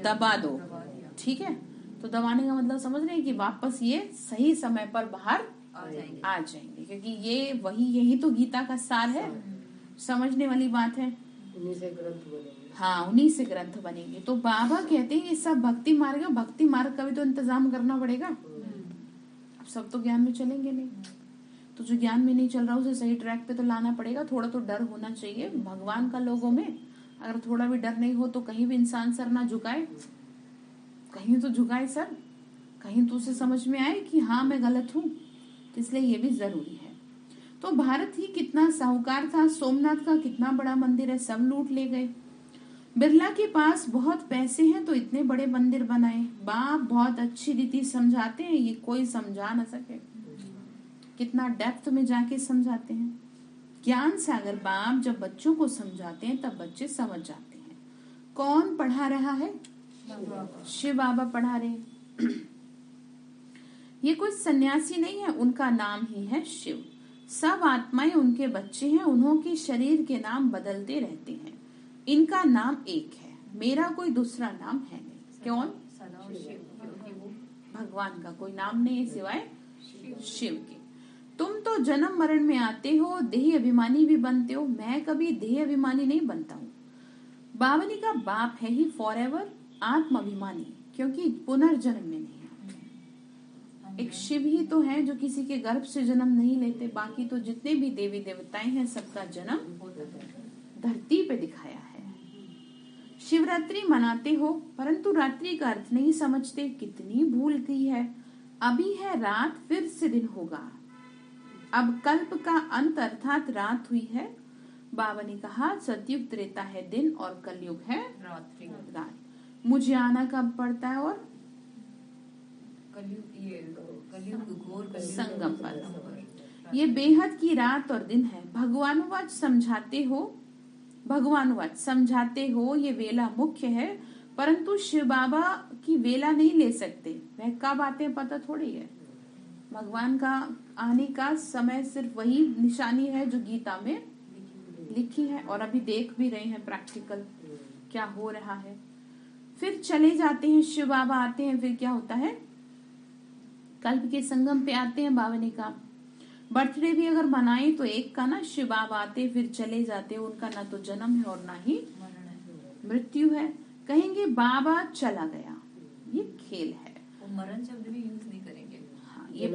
दबा दो, ठीक है। तो दबाने का मतलब समझ रहे हैं कि वापस ये सही समय पर बाहर आ जाएंगे, क्योंकि ये यही तो गीता का सार है, समझने वाली बात है। उन्हीं से ग्रंथ बनेंगे। हाँ, उन्हीं से ग्रंथ बनेंगे। तो बाबा कहते हैं ये सब भक्ति मार्ग है, भक्ति मार्ग का भी तो इंतजाम करना पड़ेगा। अब सब तो ज्ञान में चलेंगे नहीं, तो जो ज्ञान में नहीं चल रहा उसे सही ट्रैक पे तो लाना पड़ेगा। थोड़ा तो डर होना चाहिए भगवान का लोगों में। अगर थोड़ा भी डर नहीं हो तो कहीं भी इंसान सर ना झुकाए, कहीं तो झुकाए सर, कहीं तो उसे समझ में आए कि हाँ मैं गलत हूँ। तो इसलिए ये भी जरूरी है। तो भारत ही कितना साहूकार था, सोमनाथ का कितना बड़ा मंदिर है, सब लूट ले गए। बिरला के पास बहुत पैसे हैं तो इतने बड़े मंदिर बनाए। बाप बहुत अच्छी रीति समझाते हैं, ये कोई समझा ना सके, कितना डेप्थ में जाके समझाते हैं। ज्ञान सागर बाप जब बच्चों को समझाते हैं तब बच्चे समझ जाते हैं। कौन पढ़ा रहा है? शिव बाबा पढ़ा रहे। ये कोई सन्यासी नहीं है, उनका नाम ही है शिव। सब आत्माएं उनके बच्चे हैं, उन्होंने शरीर के नाम बदलते रहते हैं। इनका नाम एक है, मेरा कोई दूसरा नाम है नहीं। कौन? भगवान का कोई नाम नहीं है सिवाय शिव के। तुम तो जन्म मरण में आते हो, देह अभिमानी भी बनते हो, मैं कभी देह अभिमानी नहीं बनता हूँ। बावनी का बाप है ही फॉरएवर आत्म अभिमानी, क्योंकि पुनर्जन्म में नहीं आते। एक शिव ही तो है जो किसी के गर्भ से जन्म नहीं लेते, बाकी तो जितने भी देवी देवताएं हैं सबका जन्म धरती पे दिखाया है। शिवरात्रि मनाते हो परंतु रात्रि का अर्थ नहीं समझते, कितनी भूल गई है। अभी है रात फिर से दिन होगा, अब कल्प का अंत अर्थात रात हुई है। बाबा ने कहा सतयुग त्रेता है दिन और कलयुग है रात। मुझे आना कब पड़ता है? और संगम पर ये बेहद की रात और दिन है। भगवानुवाच समझाते हो ये वेला मुख्य है, परंतु शिव बाबा की वेला नहीं ले सकते। वह कब आते हैं पता थोड़ी है। भगवान का आने का समय सिर्फ वही निशानी है जो गीता में लिखी है, और अभी देख भी रहे हैं प्रैक्टिकल क्या हो रहा है। फिर चले जाते हैं, शिव बाबा आते हैं, फिर क्या होता है? कल्प के संगम पे आते हैं। बाबा ने कहा बर्थडे भी अगर मनाए तो एक का ना, शिव बाबा आते फिर चले जाते, उनका ना तो जन्म है और ना ही मृत्यु है। कहेंगे बाबा चला गया, ये खेल है, मरण शब्द भी यूज नहीं करेंगे। हाँ, ये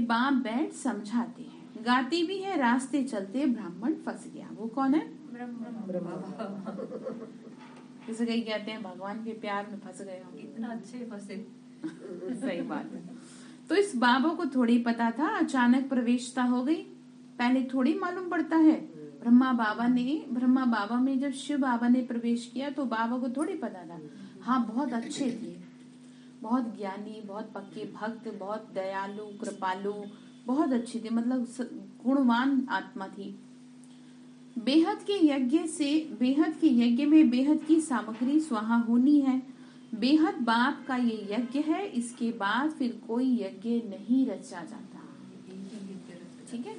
बाप बैठ समझाते हैं। गाती भी है रास्ते चलते ब्राह्मण फंस गया। वो कौन है? जैसे कहीं कहते हैं भगवान के प्यार में फंस गए हो, इतना अच्छे फंसे। सही बात है। तो इस बाबा को थोड़ी पता था, अचानक प्रवेशता हो गई, पहले थोड़ी मालूम पड़ता है। ब्रह्मा बाबा में जब शिव बाबा ने प्रवेश किया तो बाबा को थोड़ी पता था। हाँ, बहुत अच्छे थे, बहुत ज्ञानी, बहुत पक्के भक्त, बहुत दयालु कृपालु, बहुत अच्छी थी, मतलब गुणवान आत्मा थी। बेहद के यज्ञ में बेहद की सामग्री स्वाहा होनी है। बेहद बाप का ये यज्ञ है, इसके बाद फिर कोई यज्ञ नहीं रचा जाता। ठीक है,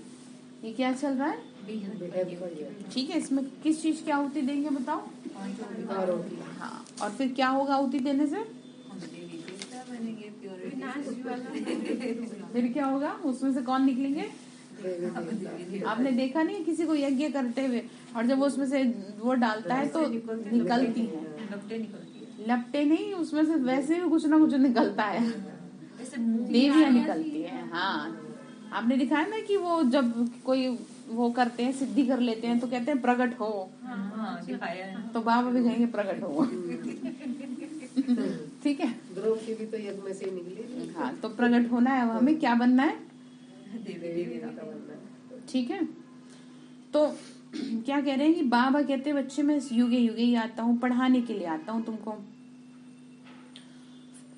ये क्या चल रहा है? ठीक है, इसमें किस चीज की आहुति देंगे बताओ? हाँ, और फिर क्या होगा आहुति देने से? फिर क्या होगा? उसमें से कौन निकलेंगे? आपने देखा नहीं किसी को यज्ञ करते हुए, और जब उसमें से वो डालता है तो निकलती है, लपटे नहीं, उसमें से वैसे भी कुछ ना कुछ निकलता है, देवियां निकलती है। हाँ, आपने दिखाया ना कि वो जब कोई वो करते हैं, सिद्धि कर लेते हैं तो कहते हैं प्रकट हो। तो बाबा भी कहेंगे प्रकट हो। ठीक है, द्रौपदी भी तो यज्ञ में से निकली। हाँ, तो प्रकट होना है, हमें क्या बनना है, देवी का बनना है। ठीक है। तो क्या कह रहे हैं कि बाबा कहते हैं बच्चे मैं युगे युगे ही आता हूँ, पढ़ाने के लिए आता हूँ तुमको।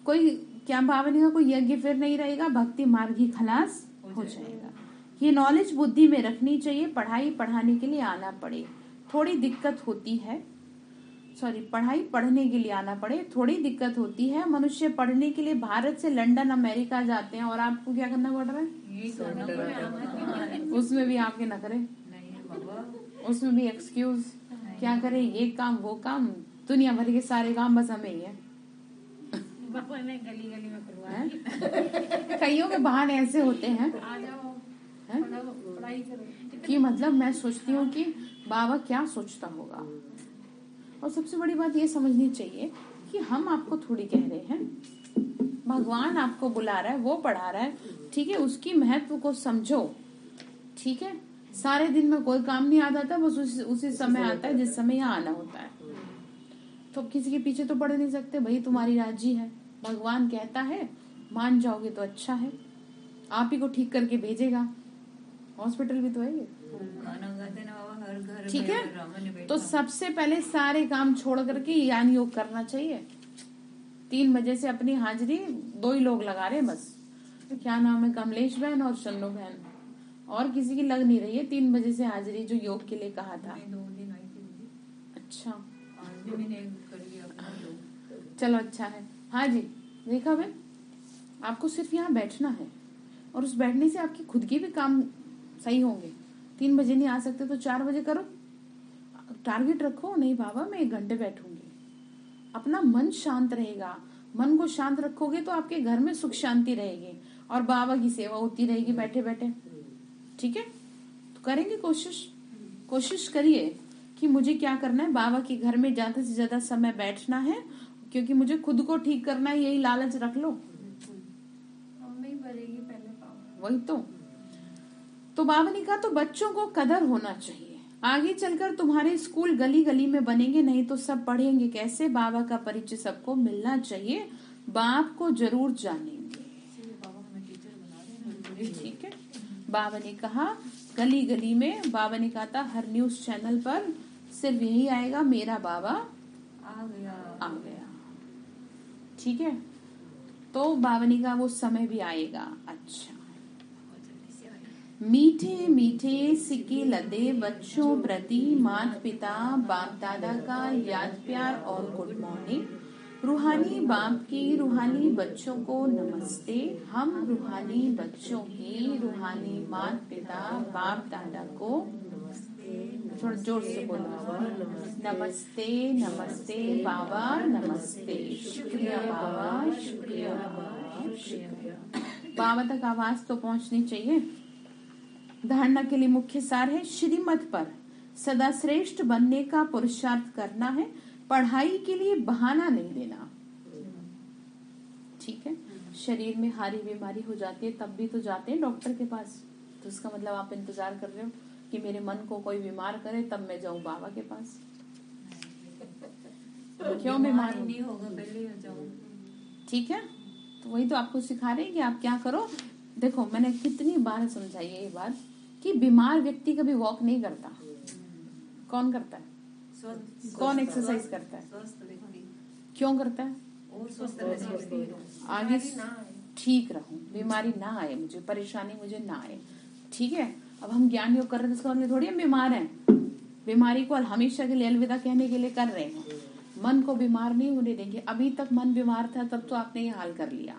कोई क्या बाबा ने कहा कोई यज्ञ फिर नहीं रहेगा, भक्ति मार्ग ही खलास हो जाएगा। ये नॉलेज बुद्धि में रखनी चाहिए, पढ़ाई पढ़ाने के लिए आना पड़े थोड़ी दिक्कत होती है, पढ़ाई पढ़ने के लिए आना पड़े थोड़ी दिक्कत होती है। मनुष्य पढ़ने के लिए भारत से लंदन अमेरिका जाते हैं और आपको क्या करना पड़ रहा है, उसमें भी आपके नखरे, उसमें भी एक्सक्यूज, क्या करें ये काम वो काम, दुनिया भर के सारे काम बस हमें ही है। गली गली में करवा कईयों के बहाने ऐसे होते हैं पढ़ाई करो कि मतलब मैं सोचती हूँ कि बाबा क्या सोचता होगा। और सबसे बड़ी बात ये समझनी चाहिए कि हम आपको थोड़ी कह रहे हैं, भगवान आपको बुला रहा है, वो पढ़ा रहा है, ठीक है, उसकी महत्व को समझो। ठीक है, सारे दिन में कोई काम नहीं आता था, बस उसी समय आता है जिस समय यहाँ आना होता है। तो किसी के पीछे तो पढ़ नहीं सकते, भाई तुम्हारी राजी है, भगवान कहता है मान जाओगे तो अच्छा है, आप ही को ठीक करके भेजेगा, हॉस्पिटल भी तो है ये। ठीक है, तो सबसे पहले सारे काम छोड़ करके ज्ञान योग करना चाहिए। 3 बजे से अपनी हाजिरी 2 ही लोग लगा रहे हैं बस, क्या नाम है, कमलेश बहन और शन्नू बहन, और किसी की लग नहीं रही है 3 बजे से हाजिरी जो योग के लिए कहा था। 2 दिन आई थी। अच्छा, आज भी मैंने कर लिया अपना योग। चलो अच्छा है। हाँ जी, देखा बहन, आपको सिर्फ यहाँ बैठना है और उस बैठने से आपकी खुद के भी काम सही होंगे। 3 बजे नहीं आ सकते तो 4 बजे करो, टारगेट रखो, नहीं बाबा मैं 1 घंटे बैठूंगी, अपना मन शांत रहेगा। मन को शांत रखोगे तो आपके घर में सुख शांति रहेगी और बाबा की सेवा होती रहेगी बैठे बैठे। ठीक है, तो करेंगे कोशिश करिए कि मुझे क्या करना है, बाबा के घर में ज्यादा से ज्यादा समय बैठना है, क्योंकि मुझे खुद को ठीक करना है, यही लालच रख लो। मम्मी भरेगी पहले पाँव। वही तो बाबा ने कहा तो बच्चों को कदर होना चाहिए। आगे चलकर तुम्हारे स्कूल गली गली में बनेंगे, नहीं तो सब पढ़ेंगे कैसे। बाबा का परिचय सबको मिलना चाहिए, बाप को जरूर जानेंगे। बाबा हमें टीचर बना रहे हैं। ठीक है, बाबा ने कहा गली गली में, बाबा ने कहा था हर न्यूज चैनल पर सिर्फ यही आएगा, मेरा बाबा आ गया। ठीक है, तो बाबा ने कहा वो समय भी आएगा। अच्छा, मीठे मीठे सिक्के लदे बच्चों प्रति माता पिता बाप दादा का याद प्यार और गुड मॉर्निंग। रूहानी बाप की रूहानी बच्चों को नमस्ते। हम रूहानी बच्चों की रूहानी माता पिता बाप दादा को थोड़ा जोर से बोलो, नमस्ते नमस्ते बाबा, नमस्ते, शुक्रिया बाबा, शुक्रिया बाबा, शुक्रिया। बाबा तक आवाज तो पहुंचनी चाहिए। धारणा के लिए मुख्य सार है, श्रीमत पर सदा श्रेष्ठ बनने का पुरुषार्थ करना है, पढ़ाई के लिए बहाना नहीं देना। ठीक है, शरीर में हारी बीमारी हो जाती है तब भी तो जाते हैं डॉक्टर के पास, तो इसका मतलब आप इंतजार कर रहे हो कि मेरे मन को कोई बीमार करे तब मैं जाऊं बाबा के पास। क्यों बीमार नहीं होगा, पहले हो जाओ। ठीक है, तो वही तो आपको सिखा रहे हैं कि आप क्या करो। देखो मैंने कितनी बार समझाई है ये बात कि बीमार व्यक्ति कभी वॉक नहीं करता। कौन करता है? कौन एक्सरसाइज करता है? स्वस्थ व्यक्ति क्यों करता है? और स्वस्थ रहने आगे ठीक रहूं, बीमारी ना आए मुझे, परेशानी मुझे ना आए। ठीक है, अब हम ज्ञान योग कर रहे हैं इसका मतलब थोड़ी हम बीमार हैं। बीमारी को हमेशा के लिए अलविदा कहने के लिए कर रहे हैं, मन को बीमार नहीं होने देंगे। अभी तक मन बीमार था तब तो आपने ये हाल कर लिया।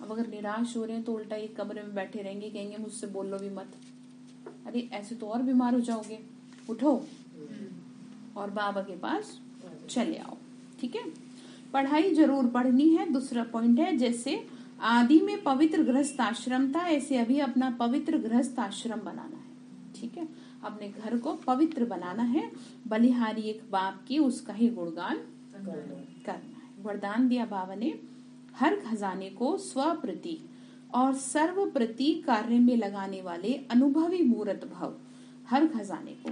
अब अगर निराश हो रहे हैं तो उल्टा एक कमरे में बैठे रहेंगे, कहेंगे मुझसे बोलो भी मत। अरे ऐसे तो और बीमार हो जाओगे। उठो और बाबा के पास चले आओ। ठीक है, पढ़ाई जरूर पढ़नी है। दूसरा पॉइंट है, जैसे आदि में पवित्र गृहस्थ आश्रम था, ऐसे अभी अपना पवित्र गृहस्थ आश्रम बनाना है। ठीक है, अपने घर को पवित्र बनाना है। बलिहारी एक बाप की उसका ही गुणगान करना है। वरदान दिया बाबा ने, हर खजाने को स्वप्रति और सर्व प्रति कार्य में लगाने वाले अनुभवी मूर्त भव। हर खजाने को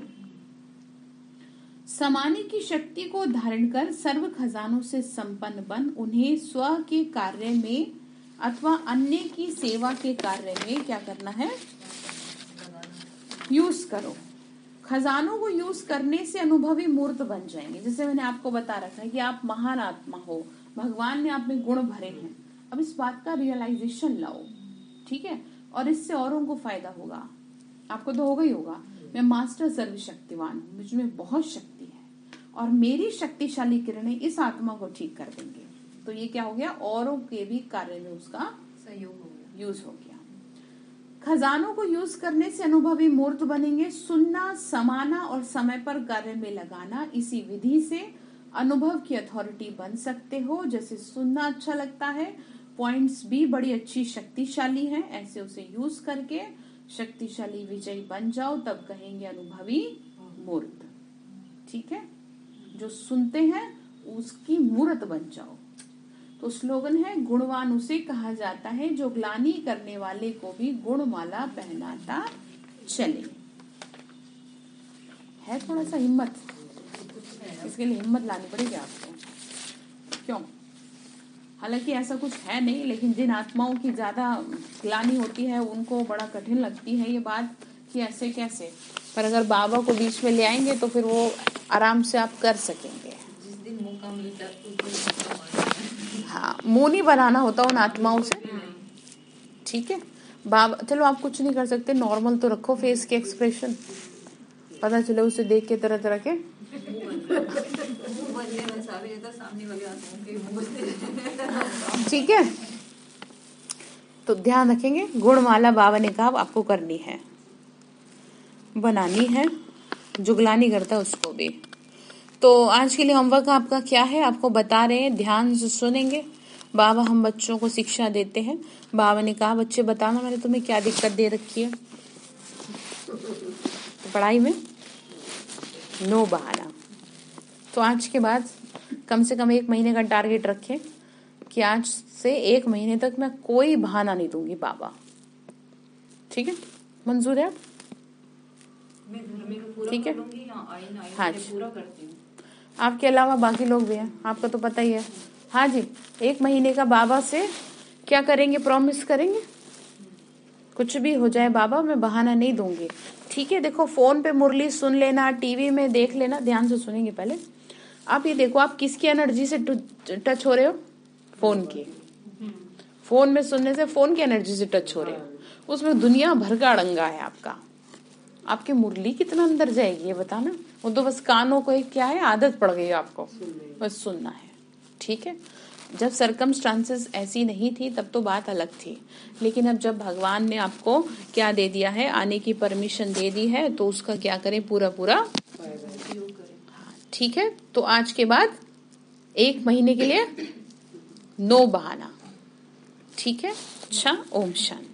समाने की शक्ति को धारण कर सर्व खजानों से संपन्न बन उन्हें स्व के कार्य में अथवा अन्य की सेवा के कार्य में क्या करना है, यूज करो। खजानों को यूज करने से अनुभवी मूर्त बन जाएंगे। जैसे मैंने आपको बता रखा है कि आप महान आत्मा हो, भगवान ने आप में गुण भरे हैं। अब इस बात का रियलाइजेशन लाओ, ठीक है, और इससे औरों को फायदा होगा, आपको तो होगा ही होगा। मैं मास्टर सर्वशक्तिवान हूँ, मुझ में बहुत शक्ति है और मेरी शक्तिशाली किरणें इस आत्मा को ठीक कर देंगे। तो ये क्या हो गया, औरों के भी कार्य में उसका सहयोग हो गया, यूज हो गया। खजानों को यूज करने से अनुभवी मूर्त बनेंगे। सुनना, समाना और समय पर कार्य में लगाना, इसी विधि से अनुभव की अथॉरिटी बन सकते हो। जैसे सुनना अच्छा लगता है, पॉइंट्स भी बड़ी अच्छी शक्तिशाली हैं, ऐसे उसे यूज करके शक्तिशाली विजयी बन जाओ, तब कहेंगे अनुभवी मूर्त। ठीक है, जो सुनते हैं उसकी मूर्त बन जाओ। तो स्लोगन है, गुणवान उसे कहा जाता है जो ग्लानि करने वाले को भी गुणमाला पहनाता चले। है थोड़ा सा हिम्मत, इसके लिए हिम्मत लानी पड़ेगी आपको। क्यों? हालांकि ऐसा कुछ है नहीं, लेकिन जिन आत्माओं की ज्यादा ग्लानि होती है उनको बड़ा कठिन लगती है ये बात कि ऐसे कैसे, पर अगर बाबा को बीच में ले आएंगे तो फिर वो आराम से आप कर सकेंगे। जिस दिन मौका मिलता हाँ, मुंह नहीं बनाना होता उन आत्माओं से। ठीक है बाबा, चलो आप कुछ नहीं कर सकते, नॉर्मल तो रखो फेस के एक्सप्रेशन, पता चले उसे देख के तरह तरह के ठीक है। तो ध्यान रखेंगे, गुणमाला बाबा ने कहा आपको करनी है, बनानी है, जुगलानी करता है उसको भी। तो आज के लिए होमवर्क आपका क्या है, आपको बता रहे हैं, ध्यान से सुनेंगे। बाबा हम बच्चों को शिक्षा देते हैं। बाबा ने कहा बच्चे बताना मैंने तुम्हें क्या दिक्कत दे रखी है। तो पढ़ाई में नो बहाना। तो आज के बाद कम से कम 1 महीने का टारगेट रखें कि आज से 1 महीने तक मैं कोई बहाना नहीं दूंगी बाबा। ठीक है, मंजूर है? ठीक है, हाँ जी, पूरा करती हूँ। आपके अलावा बाकी लोग भी हैं, आपका तो पता ही है। हाँ जी, 1 महीने का बाबा से क्या करेंगे, प्रॉमिस करेंगे कुछ भी हो जाए बाबा मैं बहाना नहीं दूंगी। ठीक है, देखो फोन पे मुरली सुन लेना, टीवी में देख लेना, ध्यान से सुनेंगे। पहले आप ये देखो आप किसकी एनर्जी से टच हो रहे हो, फोन की। फोन में सुनने से फोन की एनर्जी से टच हो रहे हो, उसमें दुनिया भर का अड़ंगा है आपका। आपकी मुरली कितना अंदर जाएगी ये बताना। वो तो बस कानों को एक क्या है, आदत पड़ गई आपको, बस सुनना है। ठीक है, जब सरकमस्टांसेस ऐसी नहीं थी तब तो बात अलग थी, लेकिन अब जब भगवान ने आपको क्या दे दिया है, आने की परमिशन दे दी है, तो उसका क्या करें, पूरा पूरा। ठीक है, तो आज के बाद 1 महीने के लिए नो बहाना। ठीक है, अच्छा, ओम शांति।